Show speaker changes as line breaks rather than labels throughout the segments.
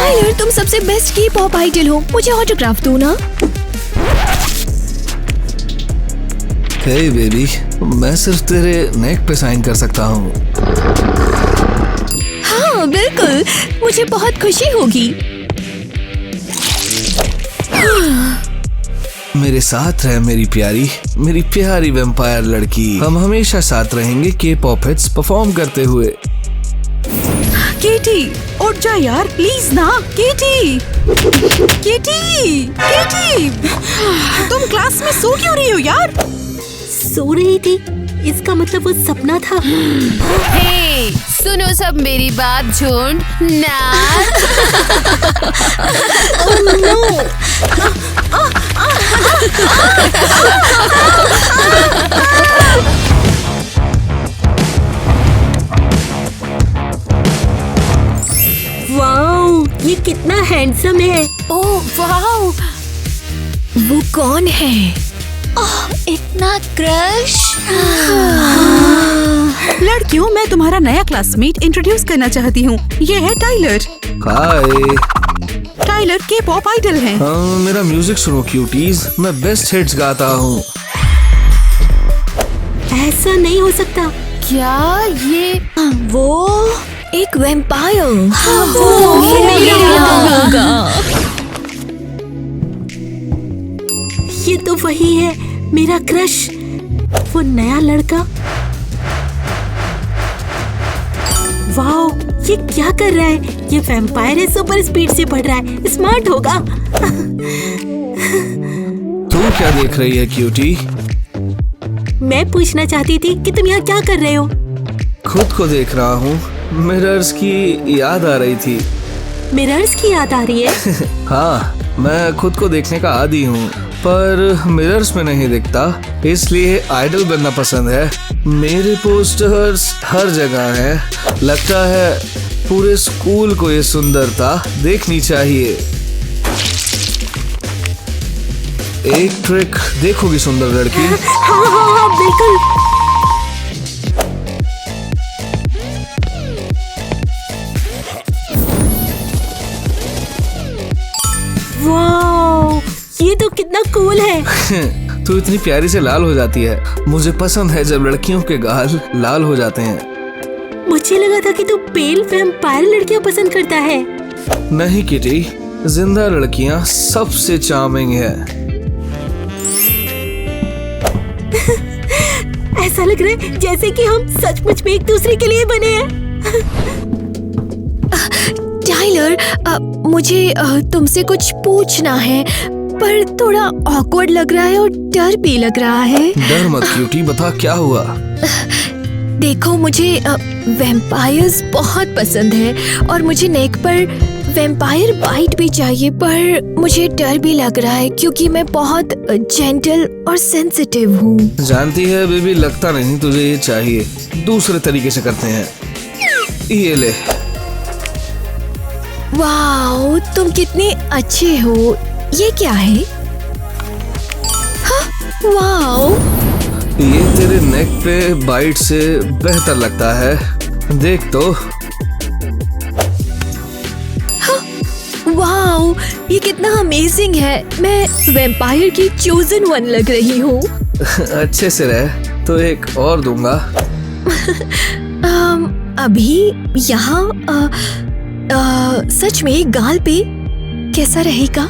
Tyler, तुम सबसे best की पॉप आइडल हो, मुझे ऑटोग्राफ दो ना।
हे बेबी, मैं सिर्फ तेरे नेक पे साइन कर सकता हूँ।
हाँ बिल्कुल, मुझे बहुत खुशी होगी।
मेरे साथ रह मेरी प्यारी वैम्पायर लड़की। हम हमेशा साथ रहेंगे के पॉप हिट्स परफॉर्म करते हुए।
केटी, उठ जा यार प्लीज ना। केटी, केटी, केटी, तुम क्लास में सो क्यों रही हो यार?
सो रही थी, इसका मतलब वो सपना था।
हे, सुनो सब मेरी बात, झुंड नाच।
Oh no! वाओ, ये कितना हैंडसम है।
ओह वाओ,
वो कौन है?
इतना क्रश।
लड़कियों, मैं तुम्हारा नया क्लासमेट इंट्रोड्यूस करना चाहती हूँ। ये है टाइलर।
हाय।
टाइलर के पॉप आइडल हैं।
मेरा म्यूजिक सुनो क्यूटीज, मैं बेस्ट हिट्स गाता हूँ।
ऐसा नहीं हो सकता।
क्या ये
वो एक वैम्पायर।
वो
होगा।
ये तो वही है, मेरा क्रश, वो नया लड़का। वाओ, ये क्या कर रहा है? ये वैम्पायर है, सुपर स्पीड से बढ़ रहा है, स्मार्ट होगा।
तू क्या देख रही है क्यूटी?
मैं पूछना चाहती थी कि तुम यहाँ क्या कर रहे हो?
खुद को देख रहा हूँ। मिरर्स की याद आ रही थी।
मिरर्स की याद आ रही है?
हाँ, मैं खुद को देखने का आदी हूँ, पर मिरर्स में नहीं दिखता, इसलिए आइडल बनना पसंद है। मेरे पोस्टर्स हर जगह हैं। लगता है पूरे स्कूल को ये सुंदरता देखनी चाहिए। एक ट्रिक देखोगी सुंदर लड़की?
हाँ, बिल्कुल। वाओ, ये तो कितना कूल है।
तू इतनी प्यारी से लाल हो जाती है। मुझे पसंद है जब लड़कियों के गाल लाल हो जाते हैं।
मुझे लगा था कि तू पेल वैम्पायर लड़कियां पसंद करता है।
नहीं किटी, जिंदा लड़कियां सबसे चार्मिंग है।
ऐसा लग रहा है जैसे कि हम सचमुच में एक दूसरे के लिए बने हैं।
टाइलर, मुझे तुमसे कुछ पूछना है, पर थोड़ा ऑकवर्ड लग रहा है और डर भी लग रहा है।
डर मत क्यूटी, बता क्या हुआ?
देखो, मुझे वैम्पायर्स बहुत पसंद है और मुझे नेक पर वैम्पायर बाइट भी चाहिए, पर मुझे डर भी लग रहा है क्योंकि मैं बहुत जेंटल और सेंसिटिव हूँ।
जानती है बेबी, लगता नहीं तुझे ये चाहिए। दूसरे तरीके से करते हैं। ये ले।
वाओ, तुम कितने अच्छे हो। ये क्या है? हाँ, वाओ,
ये तेरे नेक पे बाइट से बेहतर लगता है। देख तो।
वाओ, ये कितना अमेजिंग है। मैं वैम्पायर की चोजन वन लग रही हूँ।
अच्छे से रह, तो एक और दूंगा।
अभी यहाँ सच में गाल पे कैसा रहेगा?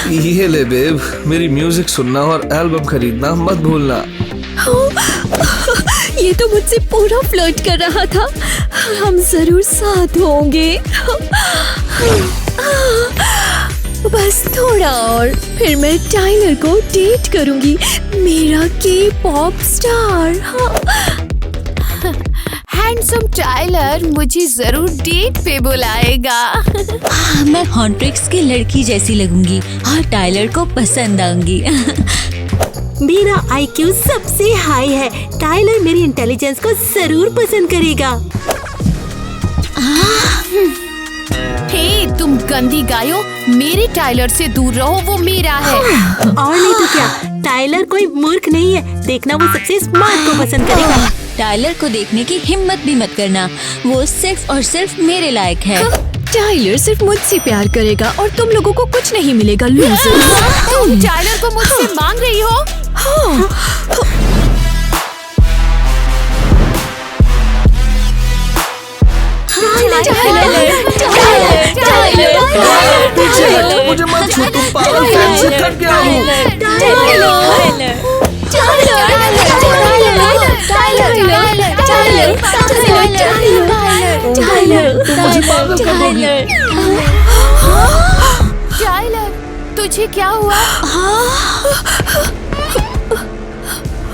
ये ले बेब, मेरी म्यूजिक सुनना और एल्बम खरीदना मत भूलना।
ये तो मुझसे पूरा फ्लर्ट कर रहा था। हम जरूर साथ होंगे। बस थोड़ा और, फिर मैं टाइलर को डेट करूंगी, मेरा के पॉप स्टार।
हैंडसम टाइलर मुझे जरूर डेट पे बुलाएगा।
मैं हॉन्ट्रिक्स की लड़की जैसी लगूंगी और टाइलर को पसंद आऊंगी।
मेरा IQ सबसे हाई है। टाइलर मेरी इंटेलिजेंस को जरूर पसंद करेगा।
हे, तुम गंदी गायो, मेरे टाइलर से दूर रहो, वो मेरा है।
और नहीं तो क्या, टाइलर कोई मूर्ख नहीं है। देखना, वो सबसे स्मार्ट को पसंद करेगा।
टाइलर को देखने की हिम्मत भी मत करना, वो सिर्फ और सिर्फ मेरे लायक है।
टाइलर सिर्फ मुझसे प्यार करेगा और तुम लोगों को कुछ नहीं मिलेगा लूजर।
तुम टाइलर को मुझसे मांग रही हो?
मुझे मत छू, तुम पागल फैन से थक गया
टाइलर, तुझे क्या हुआ?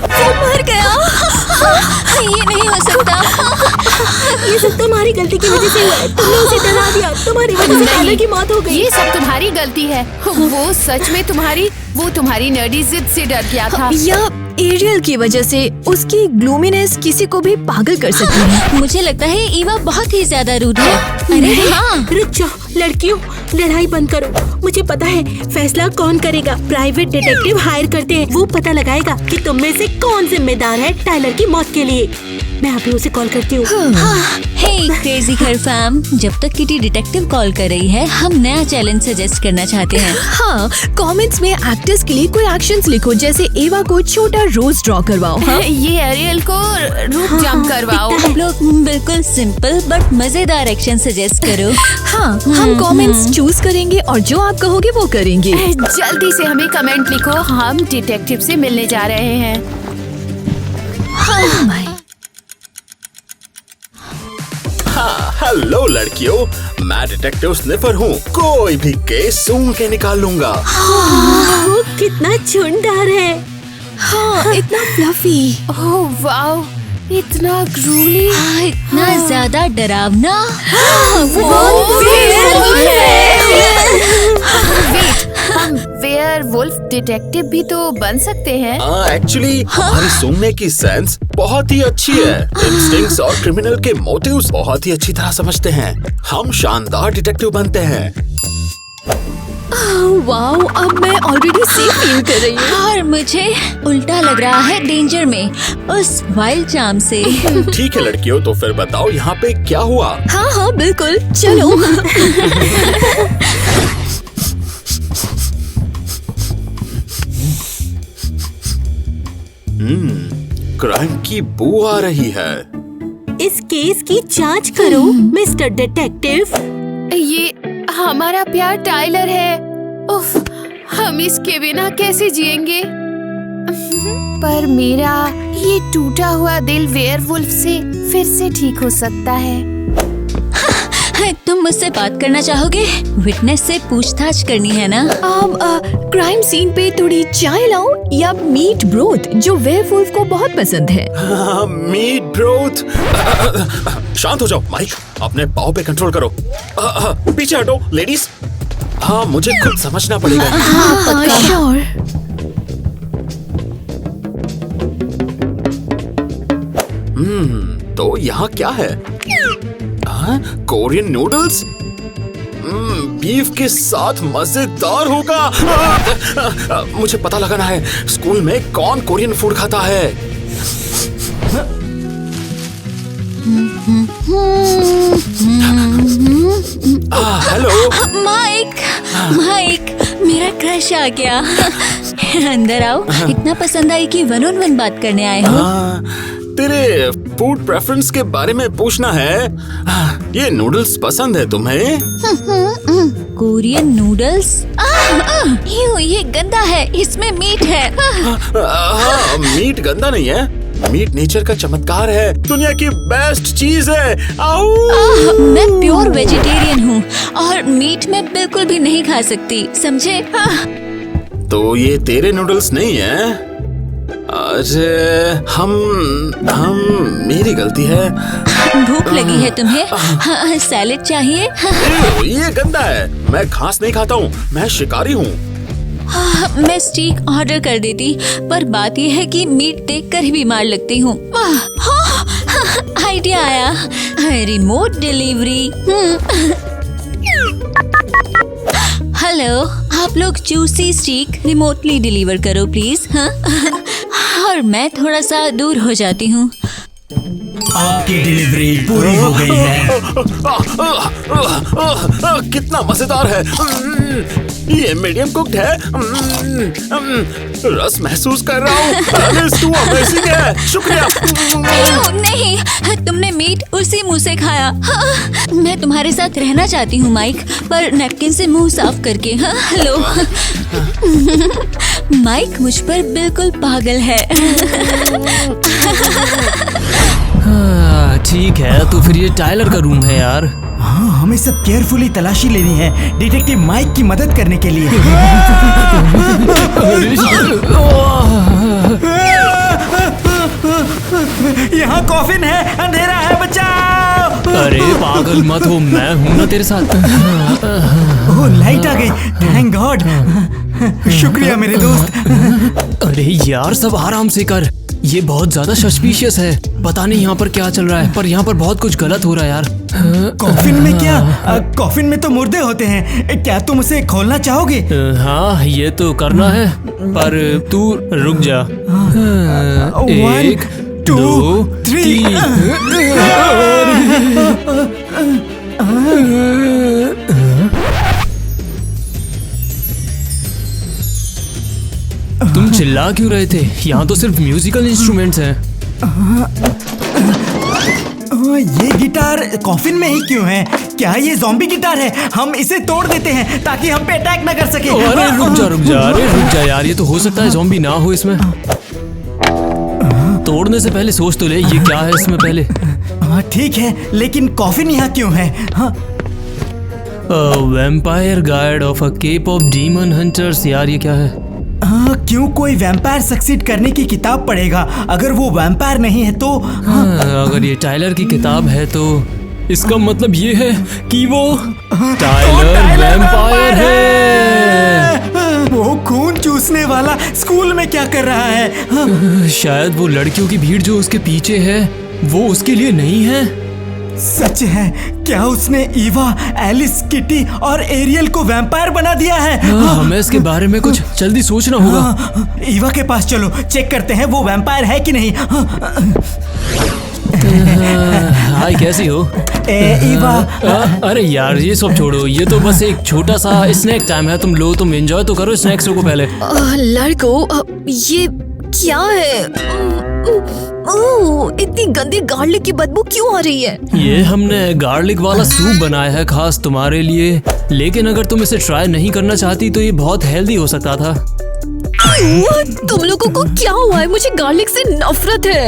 वो मर गया।
ये नहीं हो सकता।
ये सब तुम्हारी गलती की वजह से हुआ है। तुमने उसे डरा दिया, तुम्हारी वजह से टाइलर की मौत हो गई।
ये सब तुम्हारी गलती है। वो सच में तुम्हारी नर्डी जिद से डर गया था।
या एरियल की वजह से उसकी ग्लूमीनेस किसी को भी पागल कर सकती है।
मुझे लगता है ईवा बहुत ही ज्यादा रूड है। अरे हाँ,
रुक जाओ लड़कियों, लड़ाई बंद करो। मुझे पता है फैसला कौन करेगा। प्राइवेट डिटेक्टिव हायर करते हैं, वो पता लगाएगा कि तुम में से कौन जिम्मेदार है टाइलर की मौत के लिए। मैं अभी उसे कॉल करती हूँ।
हे क्रेजी घर फैम, जब तक किटी डिटेक्टिव कॉल कर रही है, हम नया चैलेंज सजेस्ट करना चाहते हैं।
हाँ, कमेंट्स में एक्टर्स के लिए कोई एक्शंस लिखो, जैसे एवा को छोटा रोज ड्रॉ करवाओ। हाँ?
ये एरियल को रूप जंप करवाओ।
आप लोग बिल्कुल सिंपल बट मजेदार एक्शन सजेस्ट करो।
हाँ, हम कमेंट्स चूज करेंगे और जो आप कहोगे वो करेंगे।
जल्दी से हमें कमेंट लिखो, हम डिटेक्टिव से मिलने जा रहे हैं।
हेलो लड़कियों, मैं डिटेक्टिव स्निफर हूँ। कोई भी केस सूंघ के निकाल लूंगा।
वो कितना झुंडार है।
हाँ, इतना फ्लफी।
ओह वाओ, इतना ग्रूली।
इतना ज्यादा डरावना।
हम वेयरवुल्फ डिटेक्टिव भी तो बन सकते हैं।
एक्चुअली हमारी सूंघने की सेंस बहुत ही अच्छी है। इंस्टिंक्ट्स और क्रिमिनल के मोटिव्स बहुत ही अच्छी तरह समझते हैं। हम शानदार डिटेक्टिव बनते हैं।
वाओ, अब मैं ऑलरेडी सेफ फील कर रही हूँ।
और मुझे उल्टा लग रहा है डेंजर में, उस वाइल्ड चार्म से।
ठीक है लड़कियों, तो फिर बताओ यहाँ पे क्या हुआ?
हाँ हाँ बिल्कुल, चलो।
क्राइम की बू आ रही है।
इस केस की जांच करो मिस्टर डिटेक्टिव।
ये हमारा प्यार टाइलर है। उफ, हम इसके बिना कैसे जिएंगे? पर मेरा ये टूटा हुआ दिल वेयरवुल्फ से फिर से ठीक हो सकता है।
तुम मुझसे बात करना चाहोगे? विटनेस से पूछताछ करनी है ना?
अब क्राइम सीन पे थोड़ी चाय लाऊं या मीट ब्रोथ, जो वेयरवुल्फ को बहुत पसंद है।
Meat broth. शांत हो जाओ माइक, अपने पाँव पे कंट्रोल करो। पीछे हटो लेडीज। हाँ, मुझे खुद समझना पड़ेगा।
श्योर।
तो यहाँ क्या है? Korean noodles? बीफ के साथ मजेदार होगा। मुझे पता लगाना है स्कूल में कौन कोरियन फूड खाता है। हेलो
माइक, मेरा क्रश आ गया। अंदर आओ। इतना पसंद आई कि 1-on-1 बात करने आए हो।
तेरे फूड प्रेफरेंस के बारे में पूछना है। ये नूडल्स पसंद है तुम्हें?
Korean noodles? ये गंदा है, इसमें मीट है।
हाँ, मीट गंदा नहीं है। मीट नेचर का चमत्कार है, दुनिया की बेस्ट चीज है।
मैं प्योर वेजिटेरियन हूँ और मीट मैं बिल्कुल भी नहीं खा सकती, समझे?
तो ये तेरे नूडल्स नहीं है? अरे हम मेरी गलती है।
भूख लगी है तुम्हें? सैलेड चाहिए?
ये गंदा है, मैं घास नहीं खाता हूँ, मैं शिकारी हूँ।
मैं स्टीक ऑर्डर कर देती, पर बात यह है कि मीट देखकर ही बीमार लगती हूँ। आइडिया आया, रिमोट डिलीवरी। हेलो, आप लोग जूसी स्टीक रिमोटली डिलीवर करो प्लीज। हाँ, और मैं थोड़ा सा दूर हो जाती हूँ।
आपकी डिलीवरी पूरी हो गई है।
कितना मजेदार है। ये मीडियम कुक्ड है। रस महसूस कर रहा हूँ। एलिस, तू अमेजिंग है। शुक्रिया।
नहीं, तुमने मीट उसी मुंह से खाया। हाँ, मैं तुम्हारे साथ रहना चाहती हूँ माइक, पर नैपकिन से मुंह साफ करके। हाँ, हेलो। माइक मुझ पर बिल्कुल पागल है।
ठीक है, तो फिर ये टाइलर का रूम है यार।
हाँ, हमें सब केयरफुली तलाशी लेनी है डिटेक्टिव माइक की मदद करने के लिए। यहाँ कॉफिन है, अंधेरा है, बचाओ।
अरे पागल मत हो, मैं हूँ ना तेरे साथ।
ओह, लाइट आ गई, थैंक गॉड। शुक्रिया मेरे दोस्त।
अरे यार, सब आराम से कर। ये बहुत ज्यादा सस्पिशियस है। पता नहीं यहाँ पर क्या चल रहा है, पर यहाँ पर बहुत कुछ गलत हो रहा है यार।
कॉफिन में क्या? कॉफिन में तो मुर्दे होते हैं। क्या तुम उसे खोलना चाहोगे?
हाँ, ये तो करना है, पर तू रुक जा। 1 2 3। तुम चिल्ला क्यों रहे थे? यहाँ तो सिर्फ म्यूजिकल इंस्ट्रूमेंट्स हैं।
ये गिटार कॉफिन में ही क्यों है? क्या ये ज़ॉम्बी गिटार है? हम इसे तोड़ देते हैं ताकि हम पे अटैक न कर सके।
अरे रुक जा यार, ये तो हो सकता है ज़ॉम्बी ना हो इसमें। तोड़ने से पहले सोच तो ले, ये क्या है इसमें पहले।
हाँ ठीक है, लेकिन कॉफिन यहाँ क्यों है? हाँ,
vampire guide of a cape of demon hunters. यार ये क्या है?
हाँ, क्यों कोई वैम्पायर सक्सीड करने की किताब पढ़ेगा अगर वो वैम्पायर नहीं है तो?
अगर ये टाइलर की किताब है तो इसका मतलब ये है कि वो टाइलर वैम्पायर है।
वो खून चूसने वाला स्कूल में क्या कर रहा है?
शायद वो लड़कियों की भीड़ जो उसके पीछे है वो उसके लिए नहीं है।
सच है, क्या उसने ईवा, एलिस, किटी और एरियल को वैम्पायर बना दिया है?
हमें इसके बारे में कुछ जल्दी सोचना होगा।
ईवा के पास चलो, चेक करते हैं वो वैम्पायर है कि नहीं।
हाय, कैसी हो?
ईवा।
अरे यार, ये सब छोड़ो, ये तो बस एक छोटा सा स्नैक टाइम है। तुम एंजॉय तो करो स्नैक्स को पहले।
लड़को, ये क्या है? इतनी गंदी गार्लिक की बदबू क्यों आ रही है?
ये हमने गार्लिक वाला सूप बनाया है खास तुम्हारे लिए, लेकिन अगर तुम इसे ट्राई नहीं करना चाहती तो ये बहुत हेल्दी हो सकता था।
तुम लोगों को क्या हुआ है? मुझे गार्लिक से नफरत है।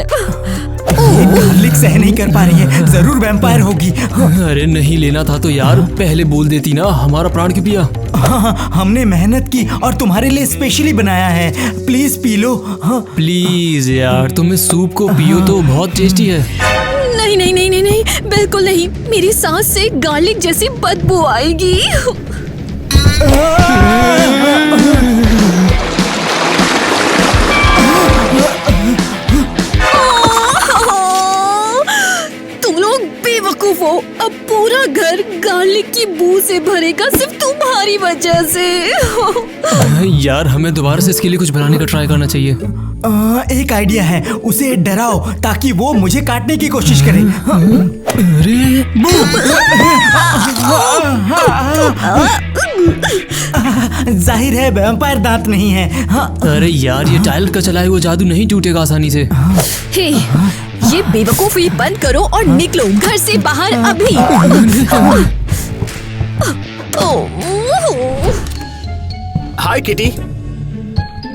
ये गार्लिक सह नहीं कर पा रही है, जरूर वैम्पायर होगी।
अरे नहीं लेना था तो यार पहले बोल देती ना, हमारा प्राण क्यों पिया?
हाँ, हमने मेहनत की और तुम्हारे लिए स्पेशली बनाया है, प्लीज पी लो। हाँ।
प्लीज यार, तुम इस सूप को पियो तो बहुत टेस्टी है।
नहीं नहीं नहीं नहीं नहीं, बिल्कुल नहीं। मेरी सांस से गार्लिक जैसी बदबू आएगी। तुम लोग बेवकूफ हो। अब पूरा घर गार्लिक की बू से भरेगा सिर्फ तुम्हारी वजह से।
यार, हमें दोबारा से इसके लिए कुछ बनाने का ट्राई करना चाहिए।
एक आइडिया है, उसे डराओ ताकि वो मुझे काटने की कोशिश करे। जाहिर है वैम्पायर दांत नहीं है। हाँ।
अरे यार, ये टाइलर का चलाया हुआ जादू नहीं टूटेगा आसानी से।
हे, ये बेवकूफी बंद करो और निकलो घर से बाहर अभी।
हाय किटी,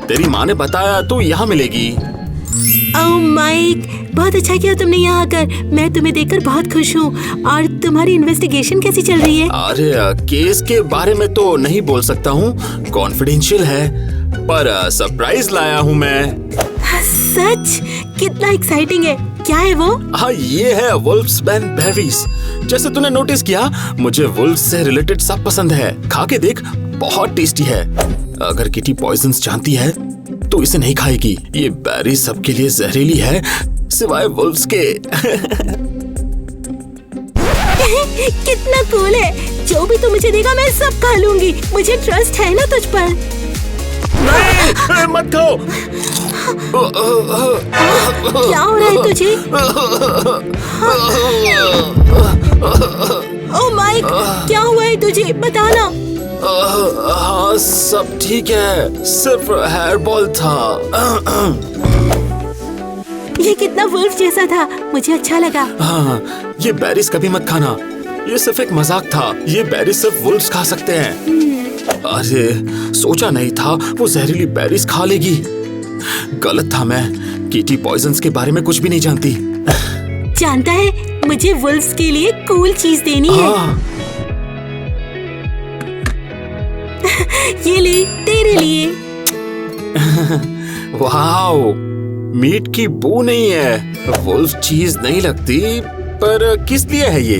तेरी माँ ने बताया तू यहाँ मिलेगी।
ओह माइक, बहुत अच्छा किया तुमने यहाँ आकर। मैं तुम्हें देखकर बहुत खुश हूँ। और तुम्हारी इन्वेस्टिगेशन कैसी चल रही है?
अरे केस के बारे में तो नहीं बोल सकता हूँ, कॉन्फिडेंशियल है, पर सरप्राइज लाया हूँ मैं।
सच? कितना एक्साइटिंग है। क्या है वो?
हाँ, ये है वुल्फ्स बैन बेरीज। जैसे तूने नोटिस किया, मुझे वुल्फ्स से रिलेटेड सब पसंद है। खा के देख, बहुत टेस्टी है। अगर किटी पॉइजन्स जानती है तो इसे नहीं खाएगी। ये बेरी सबके लिए जहरीली है, सिवाय वुल्फ्स के।
कितना कूल है। जो भी तू मुझे देगा मैं सब खा लूंगी। मुझे ट्रस्ट है ना तुझ पर।
नहीं, मत खाओ।
क्या हो रहा है तुझे? ओ माइक, क्या हुआ है तुझे? बताना।
हाँ, सब ठीक है, सिर्फ हेयर बॉल था।
ये कितना वुल्फ जैसा था, मुझे अच्छा लगा।
हाँ, ये बेरीज कभी मत खाना, ये सिर्फ एक मजाक था। ये बेरीज सिर्फ वुल्फ्स खा सकते हैं। अरे, सोचा नहीं था वो जहरीली बेरीज खा लेगी। गलत था मैं। कीटी पॉइजन्स के बारे में कुछ भी नहीं जानती।
जानता है, मुझे वुल्फ्स के लिए कूल चीज देनी है। ये ले, तेरे लिए।
वाओ, मीट की बू नहीं है, वुल्फ चीज नहीं लगती, पर किस लिए है ये?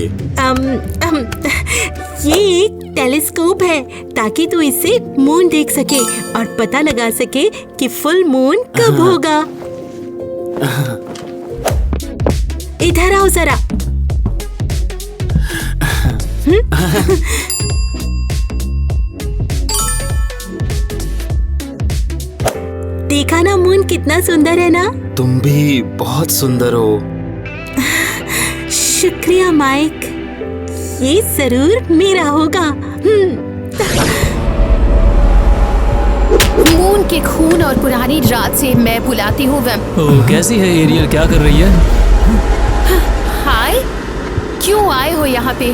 ये एक टेलीस्कोप है ताकि तू इससे मून देख सके और पता लगा सके कि फुल मून कब होगा। इधर आओ जरा। देखा ना मून कितना सुंदर है ना?
तुम भी बहुत सुंदर हो।
शुक्रिया माइक, ये जरूर मेरा होगा।
मून के खून और पुरानी रात से मैं बुलाती हूँ
कैसी है एरियल, क्या कर रही है?
हाय, क्यों आए हो यहाँ पे?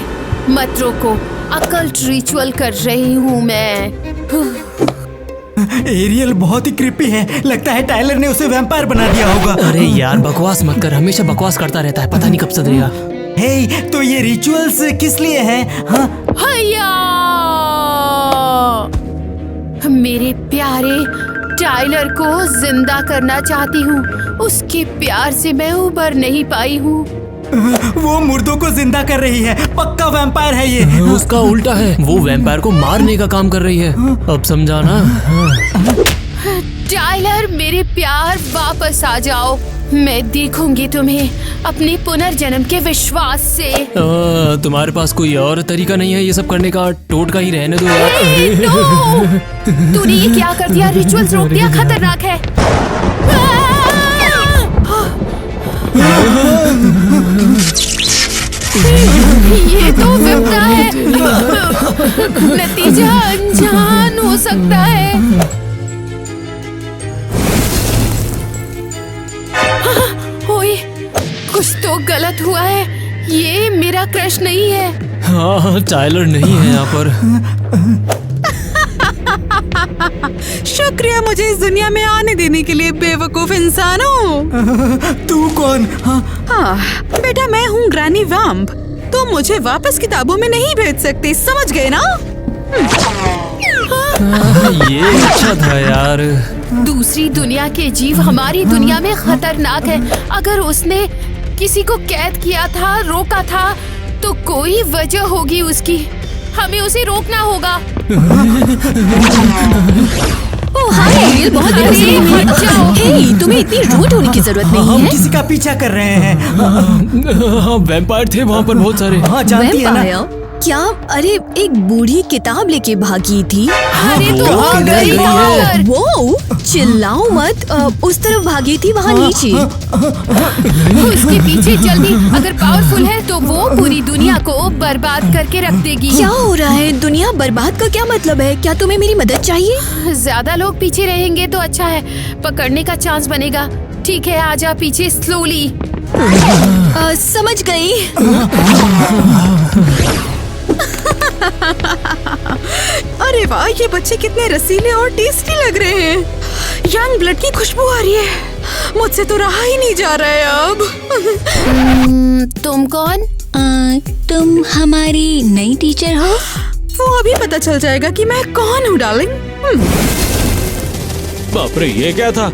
मत रोको, अकल्ट रिचुअल कर रही हूँ मैं।
एरियल बहुत ही क्रिपी है, लगता है टाइलर ने उसे वैम्पायर बना दिया होगा।
अरे यार बकवास मत कर, हमेशा बकवास करता रहता है, पता नहीं कब सदरेगा।
हे, तो ये रिचुअल्स किस लिए हैं? हाँ?
हैया! मेरे प्यारे टाइलर को जिंदा करना चाहती हूँ। उसके प्यार से मैं उबर नहीं पाई हूँ।
वो मुर्दों को जिंदा कर रही है, पक्का वैम्पायर है ये।
उसका उल्टा है, वो वैम्पायर को मारने का काम कर रही है। अब समझा ना?
टाइलर, मेरे प्यार, वापस आ जाओ। मैं देखूंगी तुम्हें अपने पुनर्जन्म के विश्वास से।
तुम्हारे पास कोई और तरीका नहीं है ये सब करने का? टोटका ही रहने दो यार।
तूने ये क्या कर दिया? रिचुअल्स रोक दिया, खतरनाक है। ये तो विपदा है। नतीजा अनजान हो सकता है। ओए, कुछ तो गलत हुआ है। ये मेरा क्रश नहीं है।
हाँ, टाइलर नहीं है यहाँ पर।
शुक्रिया मुझे इस दुनिया में आने देने के लिए, बेवकूफ इंसानों।
तू कौन?
हाँ, बेटा मैं हूँ ग्रैनी वैम्प। तुम मुझे वापस किताबों में नहीं भेज सकते, समझ गए ना?
ये अच्छा था यार।
दूसरी दुनिया के जीव हमारी दुनिया में खतरनाक है। अगर उसने किसी को कैद किया था, रोका था, तो कोई वजह होगी उसकी। हमें उसे रोकना होगा।
ओह हाय एरियल, बहुत देर से हट जाओ। हे, तुम्हें इतनी रूड होने की जरूरत नहीं
हम
है।
किसी का पीछा कर रहे हैं।
वैम्पायर थे वहाँ पर बहुत सारे।
हाँ, जानती है ना?
वैम्पायर? क्या? अरे एक बूढ़ी किताब लेके भागी थी।
अरे तो
वो
वो
किधर
गई
गई
है?
है?
वो चिल्लाओ मत, उस तरफ भागी थी, वहाँ नीचे।
उसके पीछे जल्दी। अगर पावरफुल है तो वो पूरी दुनिया को बर्बाद करके रख देगी।
क्या हो रहा है? दुनिया बर्बाद का क्या मतलब है? क्या तुम्हें मेरी मदद चाहिए?
ज्यादा लोग पीछे रहेंगे तो अच्छा है, पकड़ने का चांस बनेगा। ठीक है, आजा पीछे स्लोली।
समझ गई।
अरे वाह, ये बच्चे कितने रसीले और टेस्टी लग रहे हैं। यंग ब्लड की खुशबू आ रही है। मुझसे तो रहा ही नहीं जा रहा है अब।
तुम कौन?
तुम हमारी नई टीचर हो?
वो अभी पता चल जाएगा कि मैं कौन हूँ डार्लिंग।
बाप रे, ये क्या था?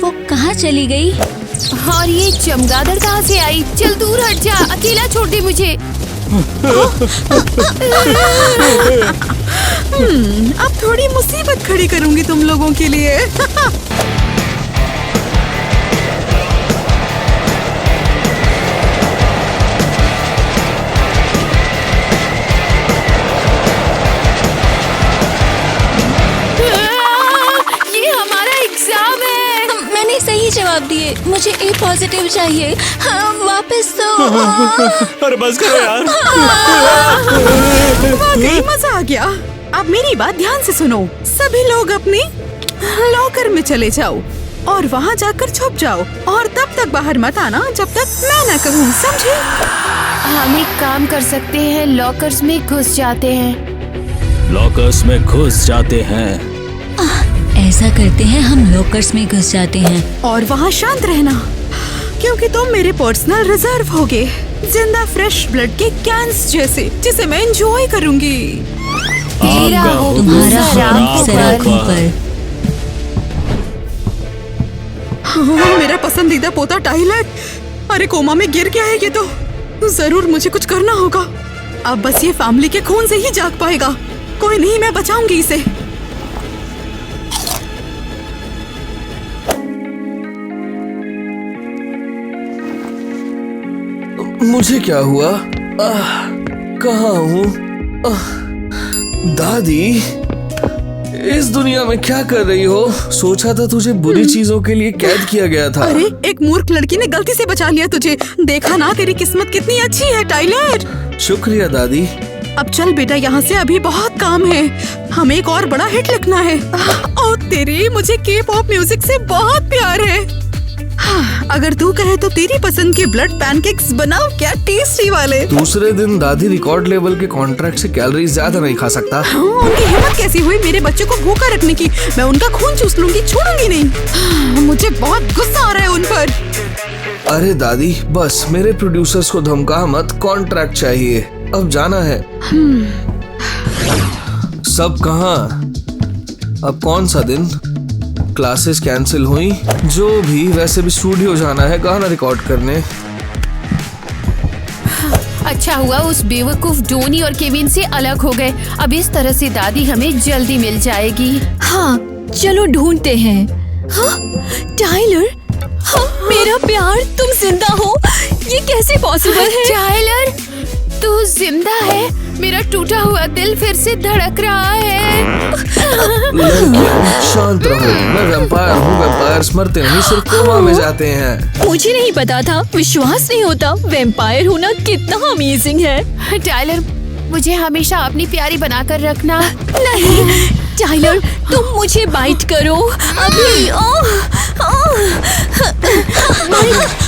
वो कहाँ चली गई?
और ये चमगादड़ कहाँ से आई? चल दूर हट जा, अकेला छोड़ दे मुझे।
अब थोड़ी मुसीबत खड़ी करूंगी तुम लोगों के लिए।
ये हमारा एग्जाम है।
मैंने मुझे ए पॉजिटिव चाहिए। हाँ, वापस तो
अरे बस करो यार।
वाकई मजा आ गया। अब मेरी बात ध्यान से सुनो। सभी लोग अपनी लॉकर में चले जाओ और वहाँ जाकर छुप जाओ और तब तक बाहर मत आना जब तक मैं न कहूँ, समझे?
हम एक काम कर सकते हैं, लॉकर्स में घुस जाते हैं।
लॉकर्स में घुस जाते हैं।
ऐसा करते हैं, हम लॉकर्स में घुस जाते हैं।
और वहाँ शांत रहना क्योंकि तुम मेरे पर्सनल रिजर्व होगे, जिंदा फ्रेश ब्लड के कैंस जैसे, जिसे मैं एंजॉय करूंगी।
तेरा हो
तुम्हारा
सराब
हाथ सराब पर।
हाँ, मेरा पसंदीदा पोता टाइलर। अरे कोमा में गिर गया है ये तो। जरूर मुझे कुछ करना होगा। अब बस ये फैमिली के खून से ही जाग पाएगा। कोई नहीं, मैं बचाऊंगी इसे।
मुझे क्या हुआ? कहाँ हूँ? दादी, इस दुनिया में क्या कर रही हो? सोचा था तुझे बुरी चीजों के लिए कैद किया गया था।
अरे एक मूर्ख लड़की ने गलती से बचा लिया तुझे। देखा ना, तेरी किस्मत कितनी अच्छी है टाइलर।
शुक्रिया दादी।
अब चल बेटा, यहाँ से अभी बहुत काम है। हमें एक और बड़ा हिट लिखना है। ओ तेरी, मुझे के पॉप म्यूजिक से बहुत प्यार है। हाँ, अगर तू कहे तो तेरी पसंद के ब्लड पैनकेक्स बनाओ क्या, टेस्टी वाले।
दूसरे दिन दादी रिकॉर्ड लेवल के कॉन्ट्रैक्ट से कैलोरी ज्यादा नहीं खा सकता।
हाँ, उनकी हिम्मत कैसी हुई मेरे बच्चे को भूखा रखने की। मैं उनका खून चूस लूंगी, छोड़ूंगी नहीं। हाँ, मुझे बहुत गुस्सा आ रहा है उन पर।
अरे दादी, बस मेरे प्रोड्यूसर्स को धमका मत, कॉन्ट्रैक्ट चाहिए, अब जाना है। सब कहाँ? अब कौन सा दिन? क्लासेस कैंसिल हुई, जो भी, वैसे भी स्टूडियो जाना है गाना रिकॉर्ड करने।
अच्छा हुआ उस बेवकूफ डोनी और केविन से अलग हो गए। अब इस तरह से दादी हमें जल्दी मिल जाएगी।
हाँ, चलो ढूंढते हैं। हाँ, टाइलर, हाँ, मेरा प्यार, तुम जिंदा हो? ये कैसे पॉसिबल है?
टाइलर, तू जिंदा है? मेरा टूटा हुआ दिल फिर से धड़क रहा है।
लड़कियां, शांत रहो। मैं वैम्पायर हूँ। वैम्पायर्स मरते नहीं, सिर्फ कोमा में जाते हैं।
मुझे नहीं पता था, विश्वास नहीं होता। वैम्पायर होना कितना अमेजिंग है।
टाइलर, मुझे हमेशा अपनी प्यारी बनाकर रखना।
नहीं टाइलर, तुम मुझे बाइट करो अभी।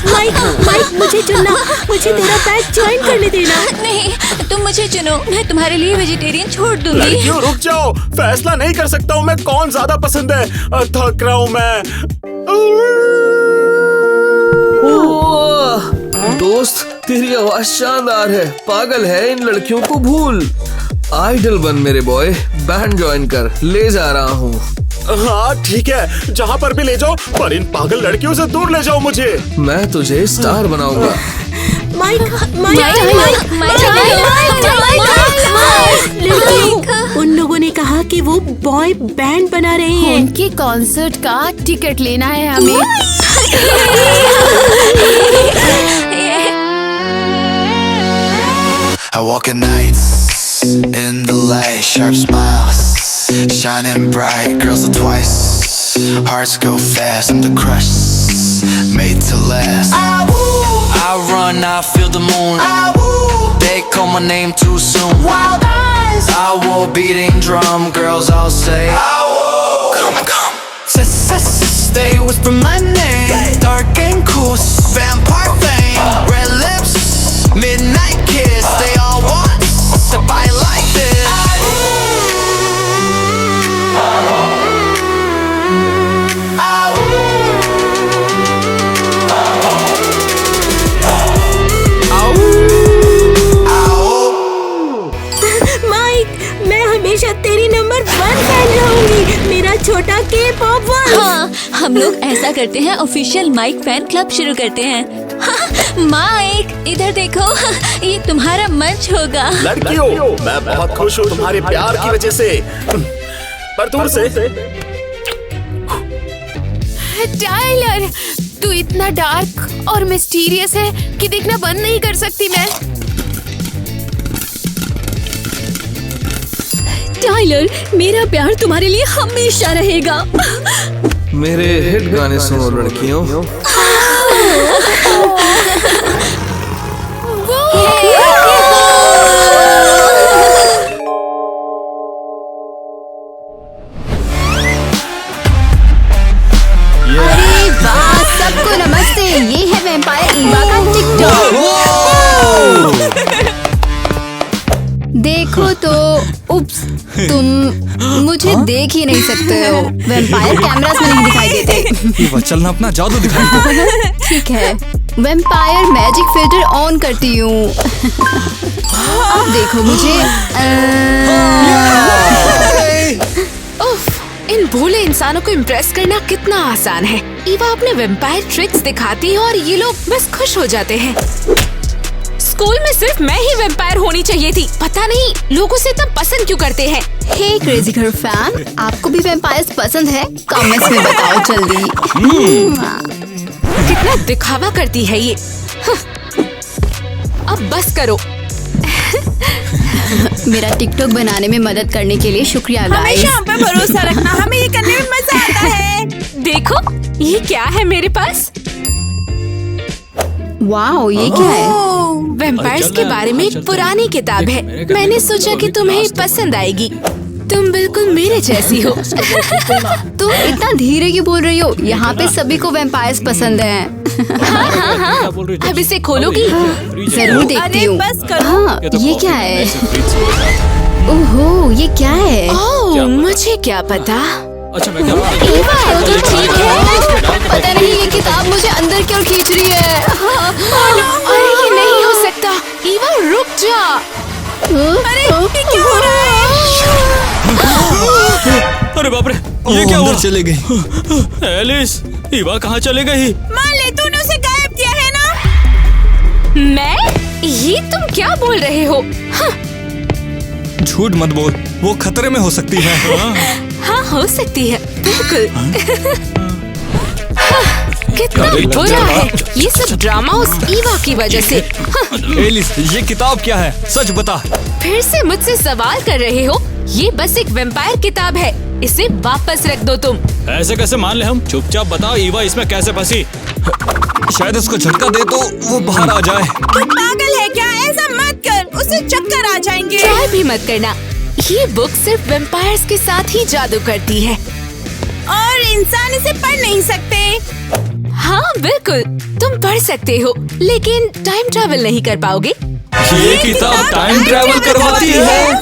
माइक, मुझे चुनना, मुझे तेरा बैच ज्वाइन करने देना।
नहीं, तुम मुझे चुनो, मैं तुम्हारे लिए वेजिटेरियन छोड़ दूंगी।
लड़कियों रुक जाओ, फैसला नहीं कर सकता हूँ मैं कौन ज्यादा पसंद है। थक रहा हूँ मैं।
दोस्त, तेरी आवाज शानदार है। पागल है, इन लड़कियों को भूल। आइडल बन मेरे बॉय, बैंड ज्वाइन कर, ले जा रहा हूँ।
हाँ ठीक है, जहाँ पर भी ले जाओ, पर इन पागल लड़कियों से दूर ले जाओ मुझे।
मैं तुझे स्टार बनाऊंगा।
उन लोगों ने कहा कि वो बॉय बैंड बना रहे हैं।
उनके कॉन्सर्ट का टिकट लेना है हमें।
I walk at nights in the light, sharp smiles, shining bright. Girls are twice, hearts go fast. I'm the crush, made to last. I run, I feel the moon. They call my name too soon. Wild eyes. I will beating drum. Girls all say, come, come. They whisper my name, dark and cool, vampire fame, red lips, midnight kiss. They all want to buy like this.
Mike, मैं हमेशा तेरी number 1 fan रहूंगी, मेरा छोटा के pop one.
हाँ, हम लोग ऐसा करते हैं, ऑफिशियल माइक फैन क्लब शुरू करते हैं। हाँ, माइक, इधर देखो, ये तुम्हारा मंच होगा।
लड़कियों, मैं बहुत खुश हूँ तुम्हारे प्यार की वजह से, पर दूर से।
टाइलर, तू इतना डार्क और मिस्टीरियस है कि देखना बंद नहीं कर सकती मैं।
टाइलर, मेरा प्यार तुम्हारे लिए हमेशा रहेगा।
मेरे हिट गाने सुनो लड़कियों।
अरे वाह, सबको नमस्ते। ये है वैम्पायर ईवा का टिकटॉक। देखो तो, उप्स, तुम मुझे देख ही नहीं सकते हो। वैम्पायर कैमरास में नहीं दिखाई देते।
ईवा चलना अपना जादू दिखाई।
ठीक है, वैम्पायर मैजिक फिल्टर ऑन करती हूँ। अब देखो मुझे। उफ, इन भोले इंसानों को इम्प्रेस करना कितना आसान है। ईवा अपने वैम्पायर ट्रिक्स दिखाती है और ये लोग बस खुश हो जाते हैं। स्कूल में सिर्फ मैं ही वैम्पायर होनी चाहिए थी। पता नहीं लोग उसे इतना पसंद क्यों करते हैं। हे क्रेजी गर्ल फैन, आपको भी वैम्पायर्स पसंद है? कमेंट्स में बताओ जल्दी। कितना दिखावा करती है ये। अब बस करो। मेरा टिकटॉक बनाने में मदद करने के लिए शुक्रिया गाइस।
हमेशा हम पे भरोसा रखना, हमें ये करने में मजा आता है।
देखो ये क्या है मेरे पास। वाओ, ये क्या है? वैम्पायर्स के बारे में एक पुरानी किताब है। मैंने सोचा कि तुम्हें पसंद आएगी। तुम बिल्कुल मेरे जैसी हो। तुम इतना धीरे क्यों बोल रही हो? यहाँ पे सभी को वैम्पायर्स पसंद हैं। हाँ। अब इसे खोलोगी? जरूर देखती हूँ। हाँ, ये क्या है? ओहो, ये क्या है? ओह, मुझे क्या पता। ईवा तो ठीक है। पता नहीं ये किताब मुझे अंदर क्यों खींच रही है। अरे ये नहीं हो सकता। ईवा रुक जा। अरे ये क्या हो रहा है?
अरे बाप रे, ये क्या हुआ? चले गई। एलिस, ईवा कहाँ चले गई?
मान ले तूने उसे गायब किया है ना?
मैं? ये तुम क्या बोल रहे हो?
झूठ मत बोल, वो खतरे में हो सकती है।
हाँ, हो सकती है, बिल्कुल। कितना बुरा है ये सब ड्रामा उस ईवा की वजह से।
एलिस, ये किताब क्या है? सच बता।
फिर से मुझसे सवाल कर रहे हो? ये बस एक वैम्पायर किताब है, इसे वापस रख दो तुम।
ऐसे कैसे मान ले हम? चुपचाप बताओ ईवा इसमें कैसे फंसी?
शायद उसको झटका दे तो वो बाहर आ जाए।
तू पागल है क्या? ऐसा मत कर, उसे चक्कर आ जाएंगे।
ट्राई भी मत करना। ये बुक सिर्फ वैम्पायर्स के साथ ही जादू करती है
और इंसान इसे पढ़ नहीं सकते।
हाँ बिल्कुल, तुम पढ़ सकते हो लेकिन टाइम ट्रैवल नहीं कर पाओगे।
ये किताब टाइम ट्रैवल करवाती है?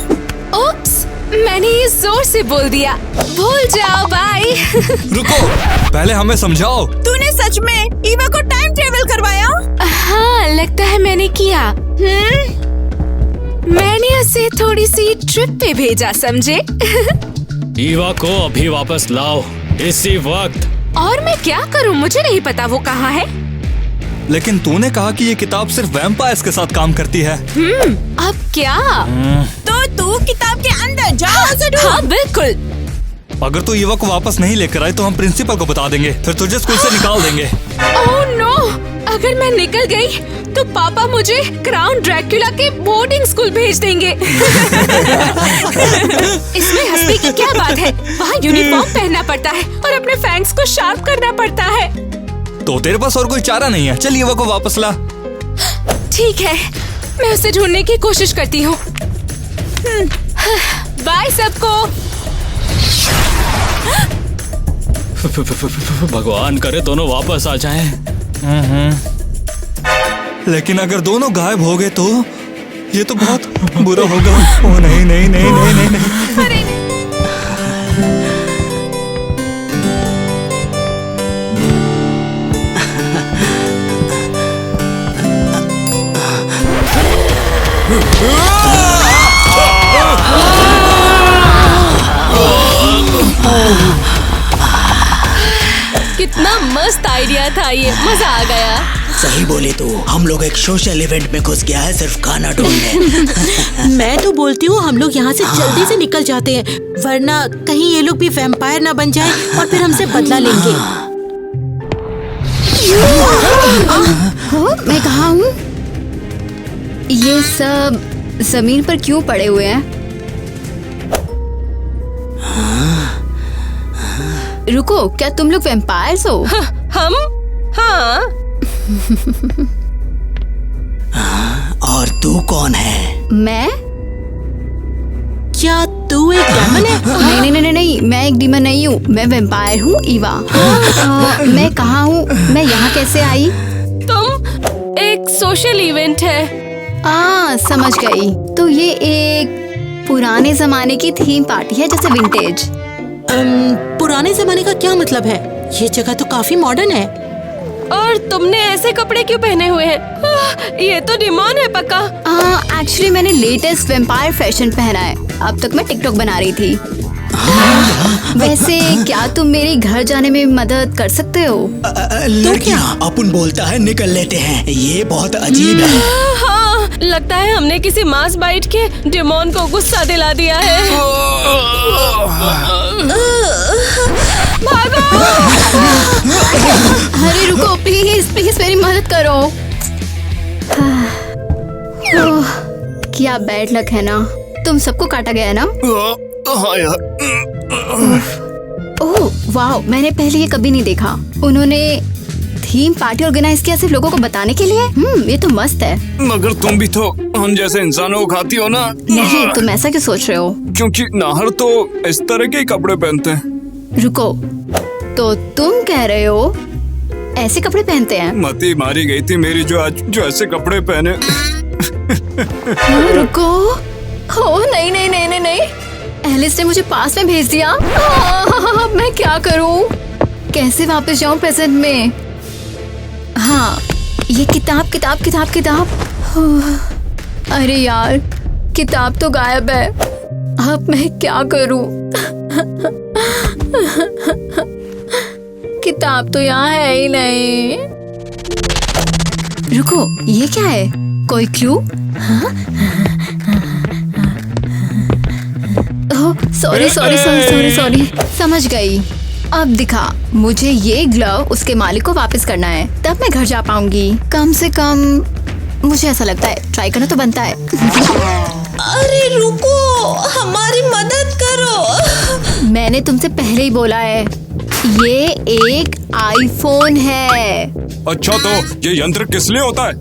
ओप्स, मैंने ये जोर से बोल दिया। भूल जाओ, बाय।
रुको, पहले हमें समझाओ।
तूने सच में ईवा को टाइम ट्रैवल करवाया?
हाँ, लगता है मैंने किया। मैंने उसे थोड़ी सी ट्रिप पे भेजा, समझे?
ईवा को अभी वापस लाओ, इसी वक्त।
और मैं क्या करूं? मुझे नहीं पता वो कहाँ है।
लेकिन तूने कहा कि ये किताब सिर्फ वैम्पायर्स के साथ काम करती है।
अब क्या?
तो तू किताब के अंदर जा।
हाँ बिल्कुल।
अगर तू ईवा को वापस नहीं लेकर आए तो हम प्रिंसिपल को बता देंगे, फिर तुझे स्कूल से निकाल देंगे।
ओह नो, अगर मैं निकल गई तो पापा मुझे क्राउन ड्रैक्युला के बोर्डिंग स्कूल भेज देंगे। इसमें हंसने की क्या बात है? वहाँ यूनिफॉर्म पहनना पड़ता है और अपने फैंग्स को शार्प करना पड़ता है।
तो तेरे पास और कोई चारा नहीं है। चल ईवा को वापस ला।
ठीक है, मैं उसे ढूंढने की कोशिश करती हूँ। बाय सबको।
भगवान करे दोनों वापस आ जाएं।
लेकिन अगर दोनों गायब हो गए तो ये तो बहुत बुरा होगा। ओ नहीं नहीं नहीं नहीं नहीं, नहीं।
अरे कितना मस्त आइडिया था ये, मजा आ गया।
सही बोले तो हम लोग एक सोशल इवेंट में घुस गया है सिर्फ खाना ढूंढने।
मैं तो बोलती हूँ हम लोग यहाँ से जल्दी से निकल जाते हैं, वरना कहीं ये लोग भी वैम्पायर ना बन जाए और फिर हमसे बदला लेंगे।
मैं कहाँ हूँ? ये सब जमीन पर क्यों पड़े हुए हैं? रुको, क्या तुम लोग वैम्पायर्स हो?
हम? हाँ।
और तू कौन है?
मैं?
क्या तू एक डेमन है?
नहीं नहीं नहीं नहीं, मैं एक डीमन नहीं हूँ, मैं वैम्पायर हूँ, ईवा। मैं कहाँ हूँ? मैं यहाँ कैसे आई?
तुम एक सोशल इवेंट है।
समझ गई। तो ये एक पुराने जमाने की थीम पार्टी है, जैसे विंटेज।
पुराने जमाने का क्या मतलब है? ये जगह तो काफी मॉडर्न है।
और तुमने ऐसे कपड़े क्यों पहने हुए हैं? ये तो डिमोन है पक्का।
एक्चुअली मैंने लेटेस्ट वैम्पायर फैशन पहना है। अब तक मैं टिकटॉक बना रही थी। वैसे क्या तुम मेरे घर जाने में मदद कर सकते हो?
लड़कियाँ, अपन बोलता है निकल लेते हैं, ये बहुत अजीब है।
हाँ, लगता है हमने किसी मांस बाइट के डिमोन को गुस्सा दिला दिया है। भागो!
अरे रुको, प्लीज प्लीज मेरी मदद करो। क्या बैड लक है ना। तुम सबको काटा गया है ना?
हाँ यार।
ओह वाह, मैंने पहले ये कभी नहीं देखा। उन्होंने थीम पार्टी ऑर्गेनाइज किया सिर्फ लोगों को बताने के लिए। ये तो मस्त है।
मगर तुम भी तो हम जैसे इंसानों को खाती हो ना।
नहीं, तुम ऐसा क्यों सोच रहे हो?
क्योंकि नाहर तो इस तरह के ही कपड़े पहनते हैं।
रुको, तो तुम कह रहे हो ऐसे कपड़े पहनते हैं?
मती मारी गई थी मेरी जो ऐसे कपड़े पहने।
रुको, ओ नहीं नहीं नहीं नहीं नहीं, एलिस ने मुझे पास में भेज दिया। मैं क्या करूं? कैसे वापस जाऊं प्रेजेंट में? हाँ, ये किताब किताब किताब किताब। अरे यार, किताब तो गायब है। अब मैं क्या करूं? किताब तो यहाँ है ही नहीं। रुको, ये क्या है? कोई clue? Sorry sorry sorry sorry sorry, समझ गई। अब दिखा, मुझे ये ग्लव उसके मालिक को वापस करना है, तब मैं घर जा पाऊंगी। कम से कम मुझे ऐसा लगता है, ट्राई करना तो बनता है।
अरे रुको, हमारी मदद करो।
मैंने तुमसे पहले ही बोला है, ये एक आईफोन है।
अच्छा, तो ये यंत्र किस लिए होता है?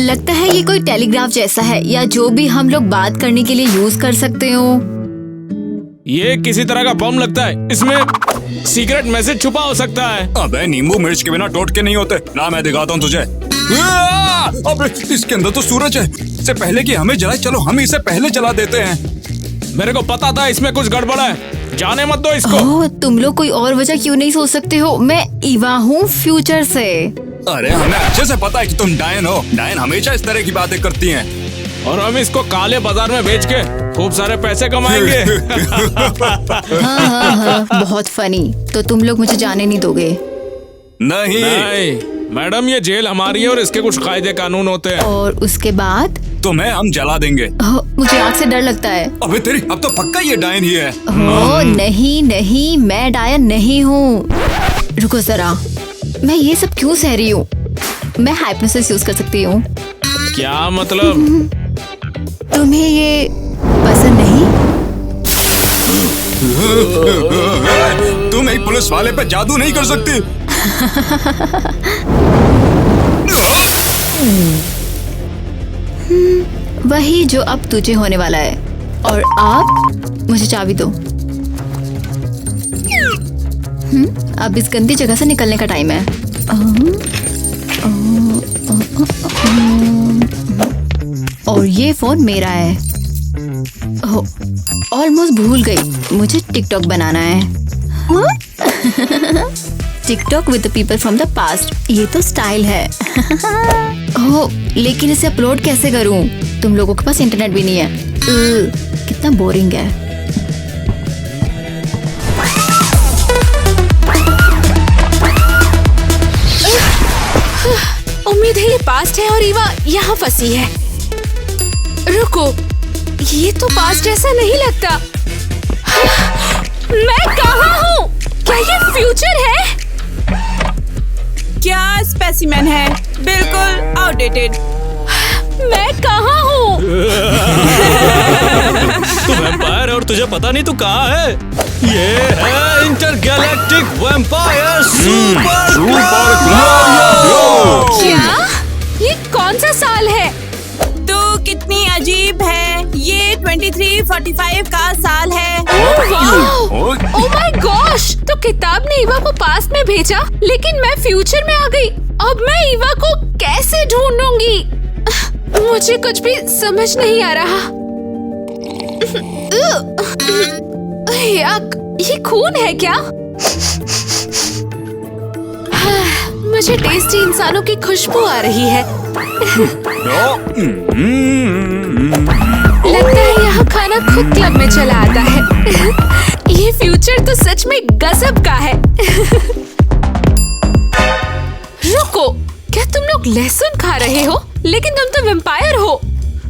लगता है ये कोई टेलीग्राफ जैसा है, या जो भी हम लोग बात करने के लिए यूज कर सकते हो।
ये किसी तरह का बम लगता है, इसमें सीक्रेट मैसेज छुपा हो सकता है।
अबे नींबू मिर्च के बिना टोटके नहीं होते ना। मैं दिखाता हूँ तुझे। अबे इसके अंदर तो सूरज है। इससे पहले कि हमें जलाए, चलो हम इसे पहले जला देते हैं।
मेरे को पता था इसमें कुछ गड़बड़ है, जाने मत दो इसको।
ओह, तुम लोग कोई और वजह क्यों नहीं सोच सकते हो? मैं ईवा हूँ फ्यूचर से।
अरे हमें अच्छे से पता है कि तुम डायन हो। डायन हमेशा इस तरह की बातें करती हैं।
और हम इसको काले बाजार में बेच के खूब सारे पैसे कमाएंगे।
हाँ, बहुत फनी। तो तुम लोग मुझे जाने नहीं दोगे?
नहीं
मैडम, ये जेल हमारी है और इसके कुछ कायदे कानून होते हैं।
और उसके बाद?
तुम्हें हम जला देंगे।
मुझे आग से डर लगता है।
अबे तेरी, अब तो पक्का ये डायन ही है।
नहीं नहीं, मैं डायन नहीं हूँ। रुको जरा, मैं ये सब क्यों सह रही हूँ? मैं हाइप्नोसिस यूज कर सकती हूँ।
क्या मतलब?
तुम्हें ये पसंद नहीं?
तुम एक पुलिस वाले पे जादू नहीं कर सकती।
वही जो अब तुझे होने वाला है। और अब मुझे चाबी दो। अब इस गंदी जगह से निकलने का टाइम है। और ये फोन मेरा है। ऑलमोस्ट भूल गई, मुझे टिकटॉक बनाना है। TikTok with the people from the past, ये तो स्टाइल है। लेकिन इसे अपलोड कैसे करूं? तुम लोगों के पास इंटरनेट भी नहीं है। कितना बोरिंग है।
उम्मीद है ये पास्ट है और ईवा यहाँ फंसी है। रुको, ये तो पास्ट जैसा नहीं लगता। मैं कहाँ हूँ? क्या ये फ्यूचर है?
क्या स्पेसिमेन है? बिल्कुल आउटडेटेड।
मैं कहाँ हूँ?
तू वैम्पायर है और तुझे पता नहीं तू कहाँ है। ये है इंटरगैलेक्टिक वैम्पायर सुपर क्लब।
क्या? ये कौन सा साल है?
तू कितनी अजीब है। ये 2345 का साल है।
Oh my gosh! तो किताब ने ईवा को पास्ट में भेजा, लेकिन मैं फ्यूचर में आ गई। अब मैं ईवा को कैसे ढूंढूंगी? मुझे कुछ भी समझ नहीं आ रहा। याक, ये खून है क्या? मुझे टेस्टी इंसानों की खुशबू आ रही है। लगता है यहाँ खाना खुद क्लब में चला आता है। ये फ्यूचर तो सच में गजब का है। रुको, क्या तुम लोग लहसुन खा रहे हो? लेकिन तुम तो वैम्पायर हो।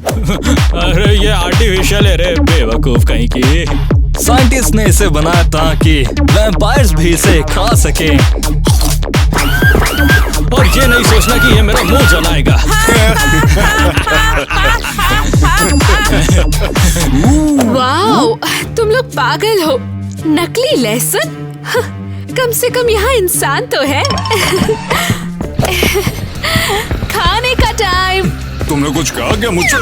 अरे ये आर्टिफिशियल है रे बेवकूफ कहीं की। साइंटिस्ट ने इसे बनाया ताकि वैम्पायर्स भी इसे खा सकें। और ये नहीं सोचना कि ये मेरा मुंह जलाएगा।
वाओ, तुम लोग पागल हो। नकली लहसुन? कम से कम यहाँ इंसान तो है। खाने का टाइम।
तुमने कुछ कहा क्या मुझे?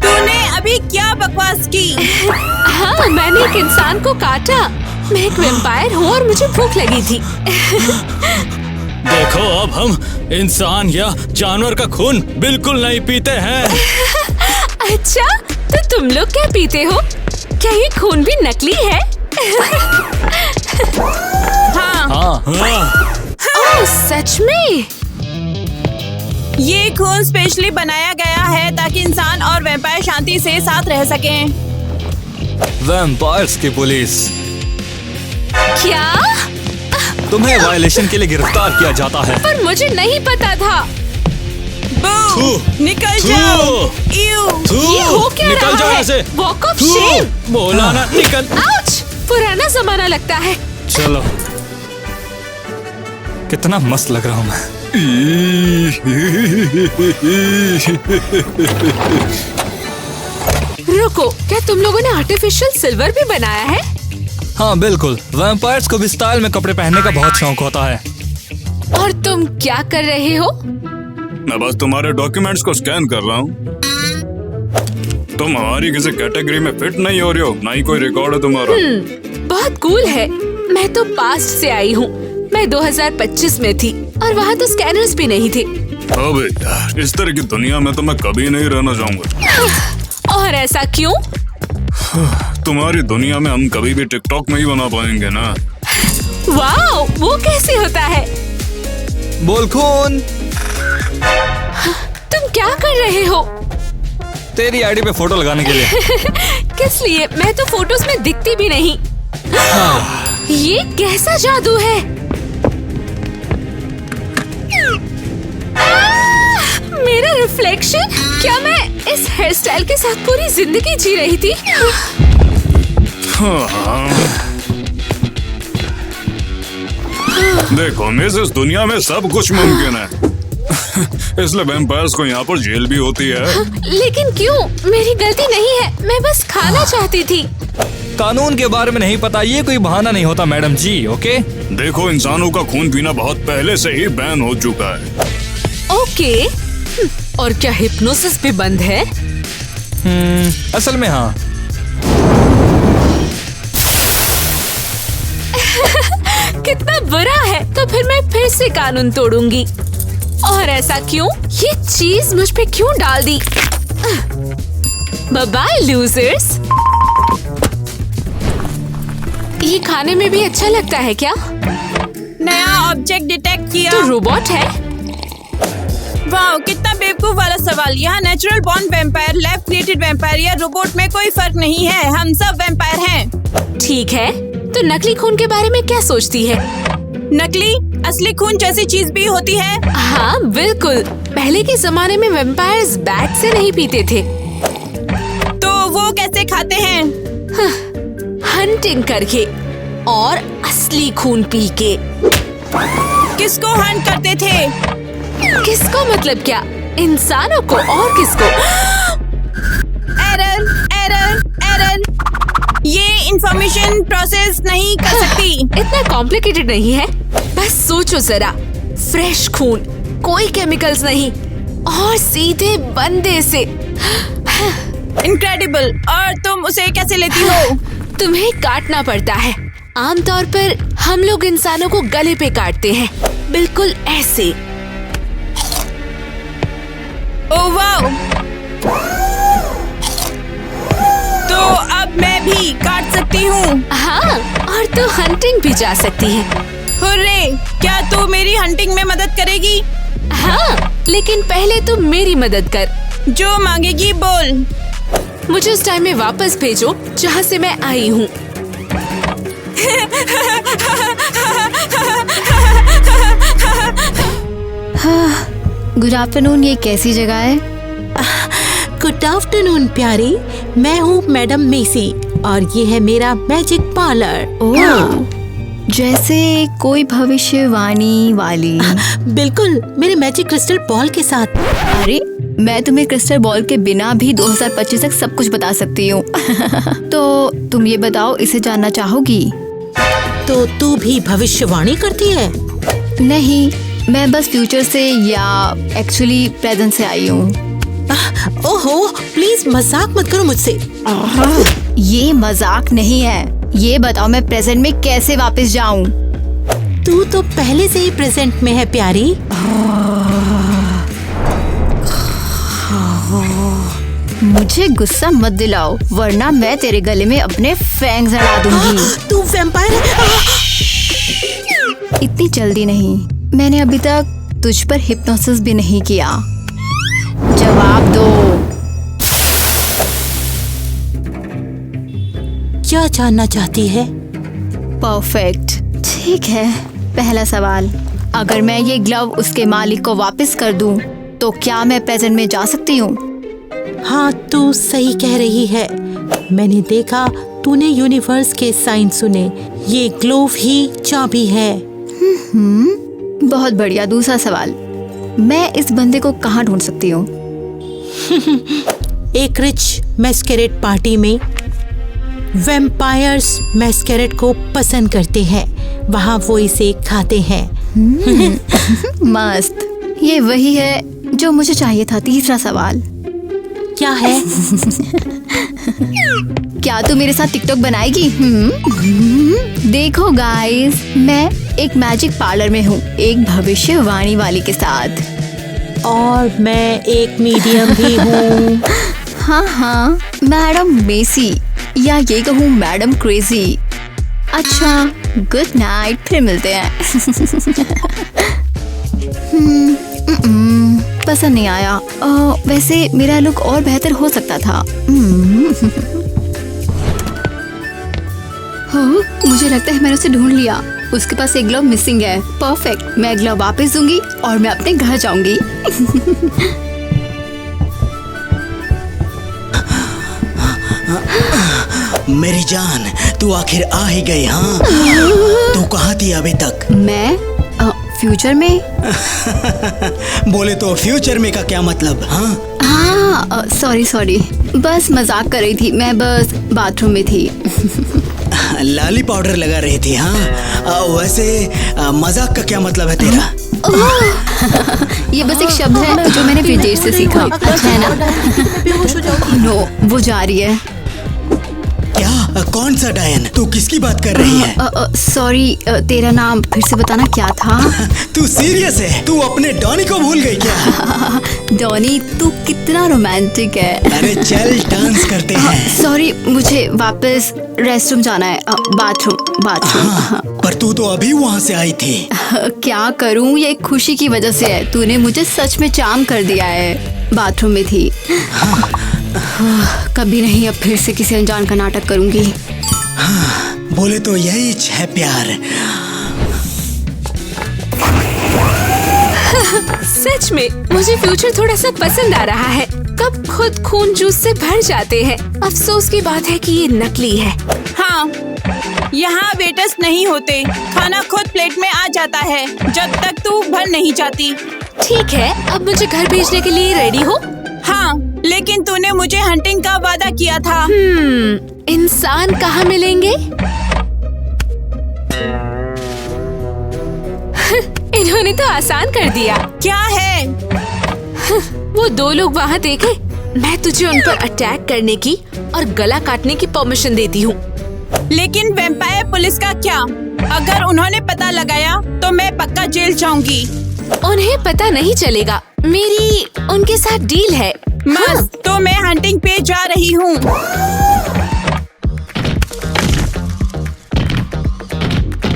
तूने अभी क्या बकवास की?
हाँ, मैंने एक इंसान को काटा। मैं एक वैम्पायर हूँ और मुझे भूख लगी थी।
देखो, अब हम इंसान या जानवर का खून बिल्कुल नहीं पीते हैं।
अच्छा, तो तुम लोग क्या पीते हो? क्या ये खून भी नकली है?
हाँ।
ओह, सच में?
ये खून स्पेशली बनाया गया है ताकि इंसान और वैम्पायर शांति से साथ रह सकें।
वैम्पायर्स की पुलिस।
क्या?
तुम्हें वायलेशन के लिए गिरफ्तार किया जाता है।
पर मुझे नहीं पता था।
निकल जाओ।
ये हो क्या
निकल
रहा
जाओ
है?
यहाँ से।
Walk of shame.
बोला ना, निकल।
आउच! पुराना जमाना लगता है।
चलो, कितना मस्त लग रहा हूँ मैं।
रुको, क्या तुम लोगों ने आर्टिफिशियल सिल्वर भी बनाया है?
हाँ बिल्कुल, वैम्पायर्स को भी स्टाइल में कपड़े पहनने का बहुत शौक होता है।
और तुम क्या कर रहे हो?
मैं बस तुम्हारे डॉक्यूमेंट्स को स्कैन कर रहा हूँ। तुम हमारी किसी कैटेगरी में फिट नहीं हो रही हो, ना ही कोई रिकॉर्ड है तुम्हारा।
बहुत कूल है। मैं तो पास्ट से आई हूँ। मैं 2025 में थी और वहाँ तो स्कैनर्स भी नहीं थे।
अबे यार, इस तरह की दुनिया में तो मैं कभी नहीं रहना चाहूँगा।
और ऐसा क्यों?
तुम्हारी दुनिया में हम कभी भी टिकटॉक में ही बना पाएंगे ना।
वाओ, वो कैसे होता है?
बोल खून।
तुम क्या कर रहे हो?
तेरी आईडी पे फोटो लगाने के लिए।
किस लिए? मैं तो फोटोज में दिखती भी नहीं। ये कैसा जादू है? मेरा रिफ्लेक्शन? क्या मैं इस हेयर स्टाइल के साथ पूरी जिंदगी जी रही थी?
देखो मिस, इस दुनिया में सब कुछ मुमकिन है। इसलिए वैम्पायर्स को यहाँ पर जेल भी होती है।
लेकिन क्यों? मेरी गलती नहीं है। मैं बस खाना चाहती थी।
कानून के बारे में नहीं पता, ये कोई बहाना नहीं होता मैडम जी। ओके,
देखो, इंसानों का खून पीना बहुत पहले से ही बैन हो चुका है।
ओके, और क्या हिप्नोसिस भी बंद है?
असल में हाँ।
कितना बुरा है। तो फिर मैं फिर से कानून तोड़ूंगी। और ऐसा क्यों? ये चीज मुझ पे क्यों डाल दी? Bye bye losers. ये खाने में भी अच्छा लगता है क्या?
नया ऑब्जेक्ट डिटेक्ट किया।
तो रोबोट है?
वाह, कितना बेवकूफ वाला सवाल। यहाँ natural born vampire, lab created vampire या रोबोट में कोई फर्क नहीं है। हम सब वैम्पायर हैं।
ठीक है, तो नकली खून के बारे में क्या सोचती है?
नकली असली खून जैसी चीज भी होती है।
हाँ बिल्कुल। पहले के जमाने में वैम्पायर्स बैट से नहीं पीते थे।
तो वो कैसे खाते हैं?
हंटिंग करके और असली खून पी के।
किसको हंट करते थे?
किसको मतलब क्या? इंसानों को। और किसको?
Error error error. ये इंफॉर्मेशन प्रोसेस नहीं कर सकती।
इतना कॉम्प्लिकेटेड नहीं है। बस सोचो जरा, फ्रेश खून, कोई केमिकल्स नहीं और सीधे बंदे से।
इनक्रेडिबल। और तुम उसे कैसे लेती हो?
तुम्हें काटना पड़ता है। आमतौर पर हम लोग इंसानों को गले पे काटते हैं, बिल्कुल ऐसे।
Oh wow! तो अब मैं भी काट सकती हूँ।
हाँ, और तो हंटिंग भी जा सकती है।
हुर्रे! क्या तू मेरी हंटिंग में मदद करेगी?
हाँ, लेकिन पहले तुम मेरी मदद कर।
जो मांगेगी बोल।
मुझे उस टाइम में वापस भेजो जहाँ से मैं आई हूँ।
Good afternoon. ये कैसी जगह है?
गुड आफ्टरनून प्यारी, मैं हूँ मैडम मेसी और ये है मेरा मैजिक पार्लर।
ओह, जैसे कोई भविष्यवाणी वाली।
बिल्कुल, मेरे मैजिक क्रिस्टल बॉल के साथ।
अरे, मैं तुम्हें क्रिस्टल बॉल के बिना भी 2025 तक सब कुछ बता सकती हूँ। तो तुम ये बताओ, इसे जानना चाहोगी?
तो तू भी भविष्यवाणी करती है?
नहीं, मैं बस फ्यूचर से या एक्चुअली प्रेजेंट से आई हूँ।
ओहो, प्लीज मजाक मत करो मुझसे।
ये मजाक नहीं है। ये बताओ, मैं प्रेजेंट में कैसे वापस जाऊँ?
तू तो पहले से ही प्रेजेंट में है प्यारी।
मुझे गुस्सा मत दिलाओ, वरना मैं तेरे गले में अपने फैंग्स अड़ा दूंगी।
तू वैम्पायर है?
इतनी जल्दी नहीं। मैंने अभी तक तुझ पर हिप्नोसिस भी नहीं किया। जवाब दो।
क्या जानना चाहती है?
परफेक्ट, ठीक है। पहला सवाल, अगर मैं ये ग्लव उसके मालिक को वापस कर दूं, तो क्या मैं प्रेजेंट में जा सकती हूँ?
हाँ, तू सही कह रही है। मैंने देखा तूने यूनिवर्स के साइन सुने। ये ग्लोव ही चाबी है।
बहुत बढ़िया। दूसरा सवाल, मैं इस बंदे को कहाँ ढूंढ सकती हूँ?
एक रिच मैस्करेड पार्टी में वैम्पायर्स मैस्करेड को पसंद करते हैं, वहाँ वो इसे खाते हैं।
मस्त, ये वही है जो मुझे चाहिए था। तीसरा सवाल,
क्या है?
क्या तू मेरे साथ टिकटॉक बनाएगी? देखो गाइस, मैं एक मैजिक पार्लर में हूँ, एक भविष्यवाणी वाली के साथ।
और मैं एक मीडियम भी हूँ।
हाँ, मैडम मेसी, या ये कहूँ मैडम क्रेजी। अच्छा, गुड नाइट, फिर मिलते हैं। पसंद नहीं आया। वैसे मेरा लुक और बेहतर हो सकता था। मुझे लगता है मैंने उसे ढूंढ लिया। उसके पास एक ग्लव मिसिंग है। परफेक्ट, मैं ग्लव वापस दूंगी और मैं अपने घर जाऊंगी।
मेरी जान, तू आखिर आ ही गई। हाँ, तू कहाँ थी अभी तक?
मैं फ्यूचर में।
बोले तो फ्यूचर में का क्या मतलब?
हाँ, सॉरी, बस मजाक कर रही थी। मैं बस बाथरूम में थी।
लाली पाउडर लगा रही थी? हाँ, वैसे मजाक का क्या मतलब है तेरा?
ये बस एक शब्द है जो मैंने विदेश से सीखा, अच्छा है ना? नो, वो जा रही है।
क्या? कौन सा डायन? तू किसकी बात कर रही है?
सॉरी, तेरा नाम फिर से बताना क्या था?
तू सीरियस है? तू अपने डॉनी को भूल गई क्या?
डॉनी, तू कितना रोमांटिक है।
अरे चल, डांस करते हैं।
सॉरी, मुझे वापस रेस्टरूम जाना है। बाथरूम।
हाँ, पर तू तो अभी वहाँ से आई थी।
क्या करूँ, ये खुशी की वजह से है। तूने मुझे सच में चार्म कर दिया है। बाथरूम में थी। कभी नहीं, अब फिर से किसी अनजान का नाटक करूंगी।
हाँ, बोले तो यही है प्यार।
सच में मुझे फ्यूचर थोड़ा सा पसंद आ रहा है। कब खुद खून जूस से भर जाते हैं। अफसोस की बात है कि ये नकली है।
हाँ, यहाँ वेटर्स नहीं होते। खाना खुद प्लेट में आ जाता है जब तक तू भर नहीं जाती।
ठीक है, अब मुझे घर भेजने के लिए रेडी हो?
हाँ, लेकिन तूने मुझे हंटिंग का वादा किया था।
इंसान कहाँ मिलेंगे? तूने तो आसान कर दिया।
क्या है?
वो दो लोग वहाँ देखे? मैं तुझे उन पर अटैक करने की और गला काटने की परमिशन देती हूँ।
लेकिन वैम्पायर पुलिस का क्या? अगर उन्होंने पता लगाया तो मैं पक्का जेल जाऊंगी।
उन्हें पता नहीं चलेगा, मेरी उनके साथ डील है।
बस तो मैं हंटिंग पे जा रही हूँ।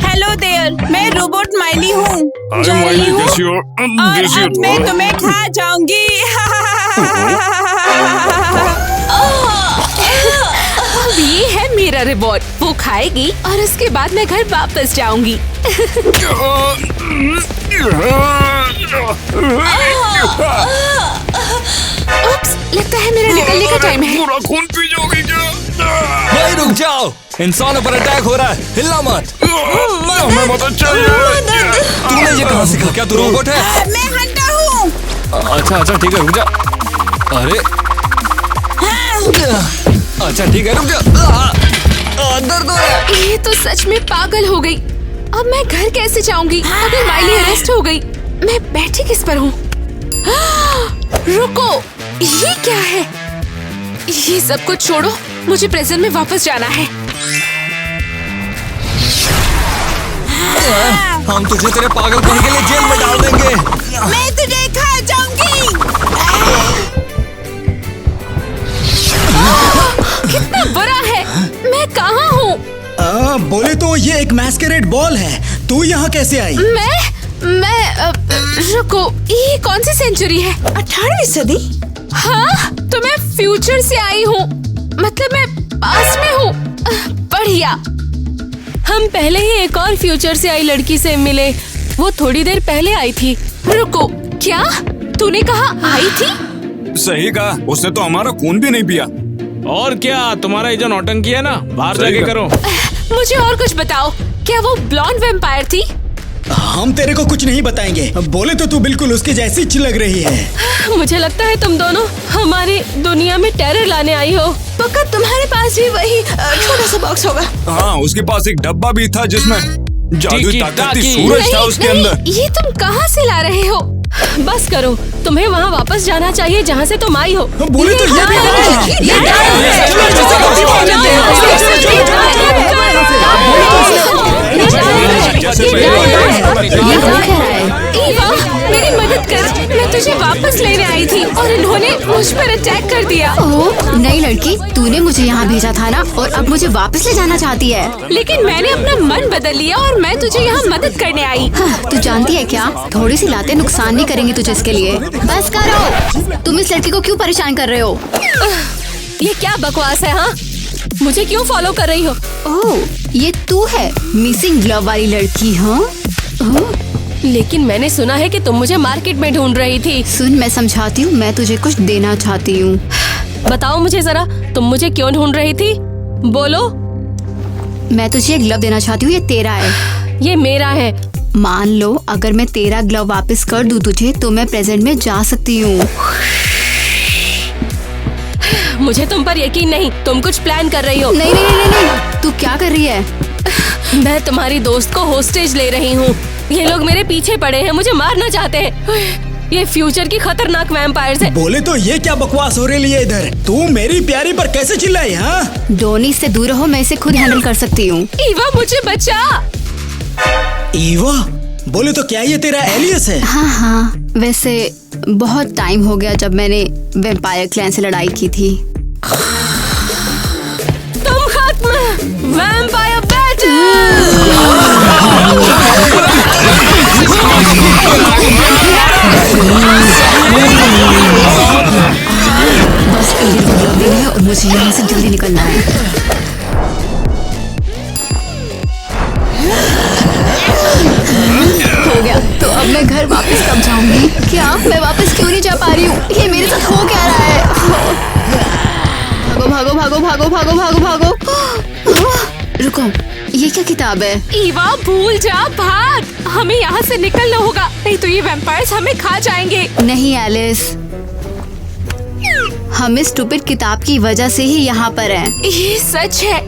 हेलो देयर, मैं रोबोट माइली हूँ। जा रही हूँ और अब मैं तुम्हें खा जाऊंगी।
अब ये है मेरा रिवॉर्ड, वो खाएगी और उसके बाद मैं घर वापस जाऊंगी। उप्स, लगता है मेरा निकलने का टाइम है।
पूरा खून पी जाओगी क्या?
भाई रुक जाओ, इंसानों पर अटैक हो रहा है, हिलना मत।
हमें मदद चाहिए।
तूने ये कहाँ सीखा? क्या तू रोबोट है?
मैं हंटर हूँ।
अच्छा ठीक है, रुक जा। अरे अच्छा ठीक है, रुक जा। दर्द हो रहा है।
ये तो सच में पागल हो गई। अब मैं घर कैसे जाऊंगी अगर माइली अरेस्ट हो गई? मैं बैठी किस पर हूँ? रुको, ये क्या है? ये सब कुछ छोड़ो, मुझे प्रेजेंट में वापस जाना है।
हम तुझे तेरे पागलपन के लिए जेल में डाल देंगे।
मैं तुझे खा जाऊंगी।
कितना बुरा है। मैं कहाँ हूँ?
बोले तो ये एक मैस्करेड बॉल है। तू यहाँ कैसे आई?
रुको, ये कौन सी सेंचुरी है?
18वीं सदी?
हाँ, तो मैं फ्यूचर से आई हूँ, मतलब मैं पास में हूँ। बढ़िया। हम पहले ही एक और फ्यूचर से आई लड़की से मिले, वो थोड़ी देर पहले आई थी। रुको, क्या तूने कहा आई थी?
सही कहा, उसने तो हमारा खून भी नहीं पिया।
और क्या, तुम्हारा ये जो नौटंकी है ना, बाहर जाके करो।
मुझे और कुछ बताओ, क्या वो ब्लॉन्ड वैम्पायर थी?
हम तेरे को कुछ नहीं बताएंगे। बोले तो तू बिल्कुल उसके जैसी लग रही है।
मुझे लगता है तुम दोनों हमारी दुनिया में टेरर लाने आई हो।
पक्का तुम्हारे पास भी वही छोटा सा बॉक्स होगा।
हाँ, उसके पास एक डब्बा भी था जिसमें जादुई ताकती सूरज था उसके अंदर।
ये तुम कहाँ से ला रहे हो? बस करो, तुम्हें वहाँ वापस जाना चाहिए जहाँ से तुम आई हो।
बोले तो ये
ईवा, मेरी मदद कर, मैं तुझे वापस लेने आई थी और इन्होंने मुझ पर अटैक कर दिया।
ओह, नई लड़की, तूने मुझे यहाँ भेजा था ना, और अब मुझे वापस ले जाना चाहती है।
लेकिन मैंने अपना मन बदल लिया और मैं तुझे यहाँ मदद करने आई।
हाँ, तू जानती है क्या, थोड़ी सी लातें नुकसान नहीं करेंगी तुझे इसके लिए। बस करो, तुम इस लड़की को क्यों परेशान कर रहे हो?
ये क्या बकवास है? हाँ, मुझे क्यों फॉलो कर रही हो?
ओह, ये तू है मिसिंग ग्लव वाली लड़की? हाँ,
लेकिन मैंने सुना है कि तुम मुझे मार्केट में ढूंढ रही थी।
सुन, मैं समझाती हूँ, मैं तुझे कुछ देना चाहती हूँ।
बताओ मुझे जरा, तुम मुझे क्यों ढूंढ रही थी? बोलो।
मैं तुझे ग्लव देना चाहती हूँ, ये तेरा है।
ये मेरा है।
मान लो अगर मैं तेरा ग्लव वापस कर दूँ तुझे, तो मैं प्रेजेंट में जा सकती हूँ।
मुझे तुम पर यकीन नहीं, तुम कुछ प्लान कर रही हो।
नहीं नहीं नहीं नहीं, तू क्या कर रही है?
मैं तुम्हारी दोस्त को होस्टेज ले रही हूँ। ये लोग मेरे पीछे पड़े हैं, मुझे मारना चाहते हैं। ये फ्यूचर की खतरनाक वैम्पायर्स हैं।
बोले तो ये क्या बकवास हो रही है इधर? तू मेरी प्यारी पर कैसे चिल्लाई? हाँ,
डोनी से दूर रहो, मैं इसे खुद हैंडल कर सकती हूँ।
ईवा, मुझे बचा।
ईवा, बोले तो क्या ये तेरा एलियस है?
हाँ हाँ, वैसे बहुत टाइम हो गया जब मैंने वैम्पायर क्लैन से लड़ाई की थी।
तुम खत्म, वैम्पायर बैटल।
बस एक दिन है और मुझे यहाँ से जल्दी निकलना है। हो गया, तो अब मैं घर वापस कब जाऊंगी? क्या मैं वापस क्यों नहीं जा पा रही हूँ? ये मेरे साथ हो क्या रहा है? भागो भागो भागो भागो भागो भागो भागो। रुको, ये क्या किताब है?
ईवा, भूल जा, भाग। हमें यहाँ से निकलना होगा, नहीं तो ये वैम्पायर्स हमें खा जाएंगे।
नहीं एलिस, हम इस स्टूपिड किताब की वजह से ही यहाँ पर हैं।
ये सच है,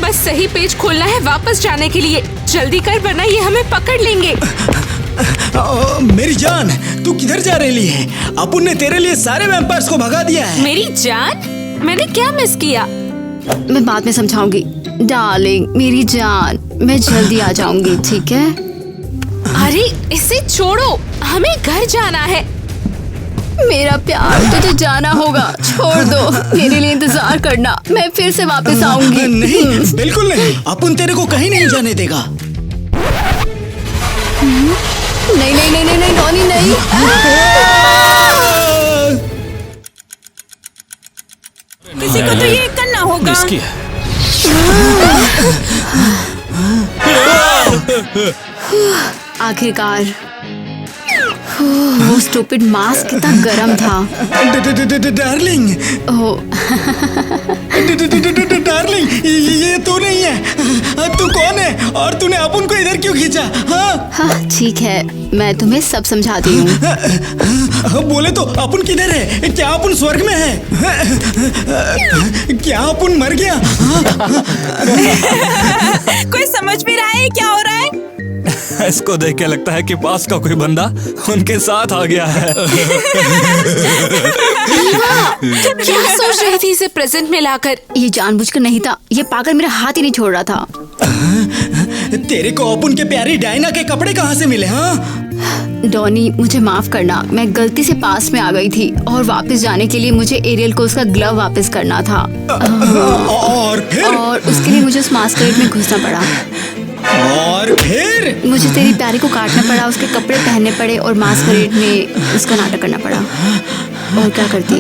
बस सही पेज खोलना है वापस जाने के लिए। जल्दी कर, वरना ये हमें पकड़ लेंगे।
मेरी जान, तू किधर जा रही है? अपुन ने तेरे लिए सारे वैम्पायर्स को भगा दिया है।
मेरी जान, मैंने क्या मिस किया?
मैं बाद में समझाऊंगी। डार्लिंग, मेरी जान, मैं जल्दी आ जाऊंगी, ठीक है?
अरे इसे छोड़ो, हमें घर जाना है।
मेरा प्यार, तुझे जाना होगा। छोड़ दो, मेरे लिए इंतजार करना, मैं फिर से वापस आऊंगी।
नहीं, बिल्कुल नहीं। अपुन तेरे को कहीं नहीं जाने देगा।
नहीं नहीं नहीं नहीं डॉनी, नहीं।
किसी को तो ये करना होगा।
आखिरकार वो स्टूपिड मास्क कितना गरम था।
डार्लिंग, डार्लिंग, ये तू नहीं है। तू कौन है और तूने अपुन को इधर क्यों खींचा?
हाँ ठीक है, मैं तुम्हें सब समझाती हूँ।
बोले तो अपुन किधर है? क्या अपुन स्वर्ग में है? क्या अपुन मर गया?
कोई समझ भी रहा है क्या हो रहा है?
इसको देख के लगता है कि पास का कोई बंदा उनके साथ आ गया है।
क्या सोच रही थी इसे प्रेजेंट में लाकर?
ये जानबूझकर नहीं था, ये पागल मेरा हाथ ही नहीं छोड़ रहा था।
तेरे को अपुन के प्यारी डायना के कपड़े कहाँ से मिले? हाँ
डॉनी, मुझे माफ करना, मैं गलती से पास में आ गई थी और वापस जाने के लिए मुझे एरियल को उसका ग्लव वापस करना था। और उसके लिए मुझे उस मास्करेड में घुसना पड़ा।
और फिर
मुझे तेरी प्यारी को काटना पड़ा, उसके कपड़े पहनने पड़े और मास्करेड में उसका नाटक करना पड़ा। और क्या करती?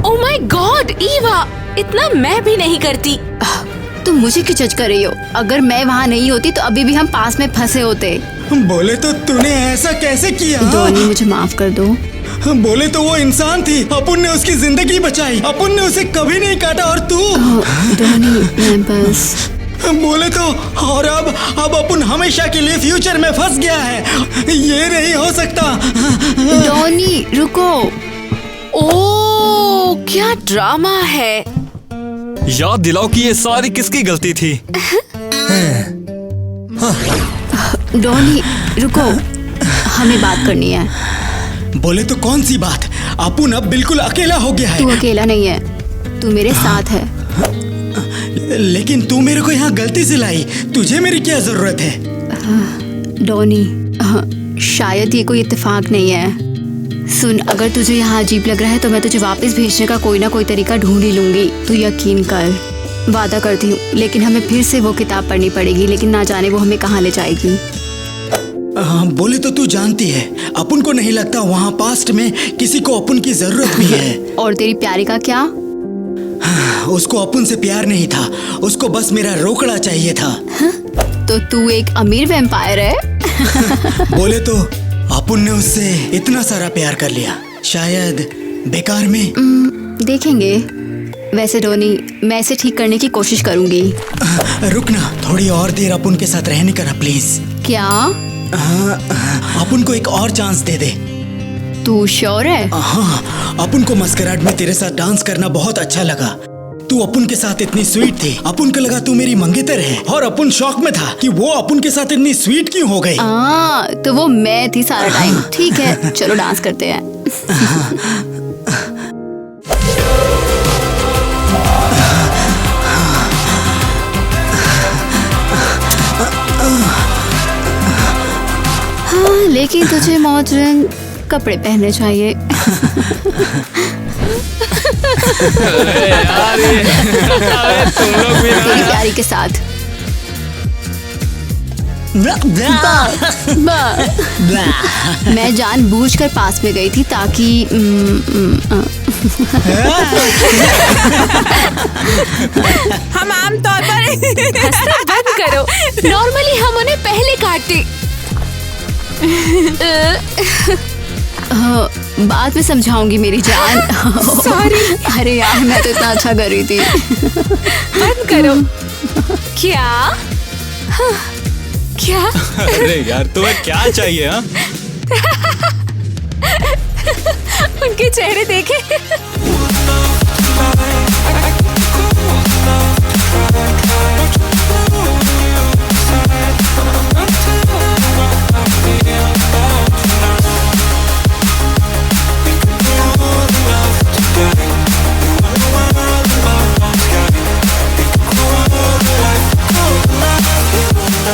ओह माय गॉड ईवा, इतना मैं भी नहीं करती।
तुम मुझे क्यों जज कर रही हो? अगर मैं वहाँ नहीं होती तो अभी भी हम पास में फंसे होते।
बोले तो तूने ऐसा कैसे किया?
डॉनी, मुझे माफ कर दो।
बोले तो वो इंसान थी, अपुन ने उसकी जिंदगी बचाई, अपुन ने उसे कभी नहीं काटा। और तू?
डॉनी, मैं बस
बोले तो और अब अपुन हमेशा के लिए फ्यूचर में फंस गया है। ये नहीं हो सकता।
डॉनी रुको।
ओह क्या ड्रामा है।
याद दिलाओ कि ये सारी किसकी गलती थी?
डॉनी रुको, हमें बात करनी है।
बोले तो कौन सी बात? अपुन अब बिल्कुल अकेला हो गया है।
तू अकेला नहीं है, तू मेरे साथ है।
लेकिन तू मेरे को यहाँ गलती से लाई, तुझे मेरी क्या जरूरत है?
डॉनी, शायद ये कोई इत्तेफाक नहीं है। सुन, अगर तुझे यहाँ अजीब लग रहा है तो मैं तुझे वापस भेजने का कोई ना कोई तरीका ढूंढ ही लूंगी। तू यकीन कर, वादा करती हूँ। लेकिन हमें फिर से वो किताब पढ़नी पड़ेगी, लेकिन ना जाने वो हमें कहाँ ले जाएगी।
बोले तो तू जानती है, अपुन को नहीं लगता वहाँ पास्ट में किसी को अपुन की जरूरत भी है।
और तेरी प्यारी का क्या?
उसको अपुन से प्यार नहीं था, उसको बस मेरा रोकड़ा चाहिए था।
तो तू एक अमीर वैम्पायर है?
बोले तो अपुन ने उससे इतना सारा प्यार कर लिया, शायद बेकार में।
देखेंगे। वैसे डॉनी, मैं इसे ठीक करने की कोशिश करूंगी।
रुकना, थोड़ी और देर अपुन के साथ रहने का ना प्लीज।
क्या?
अपुन को एक और चांस दे दे।
तू श्योर है?
हाँ, अपुन को मस्कराड में तेरे साथ डांस करना बहुत अच्छा लगा। तू अपुन के साथ इतनी स्वीट थी, अपुन को लगा तू मेरी मंगेतर है, और अपुन शॉक में था कि वो अपुन के साथ इतनी स्वीट क्यों हो गई।
तो वो मैं थी सारा टाइम। ठीक है, चलो डांस करते हैं। हाँ, लेकिन तुझे मॉडर्न कपड़े पहनने चाहिए। तेरी प्यारी के साथ। मैं जानबूझकर पास में गई थी ताकि
हम आमतौर पर
बंद करो। नॉर्मली हम उन्हें पहले काटते।
बाद में समझाऊंगी मेरी जान।
सॉरी।
अरे यार, मैं तो इतना अच्छा कर रही थी।
बंद करो। क्या? क्या?
अरे यार, तुम्हें क्या चाहिए? हाँ,
उनके चेहरे देखे।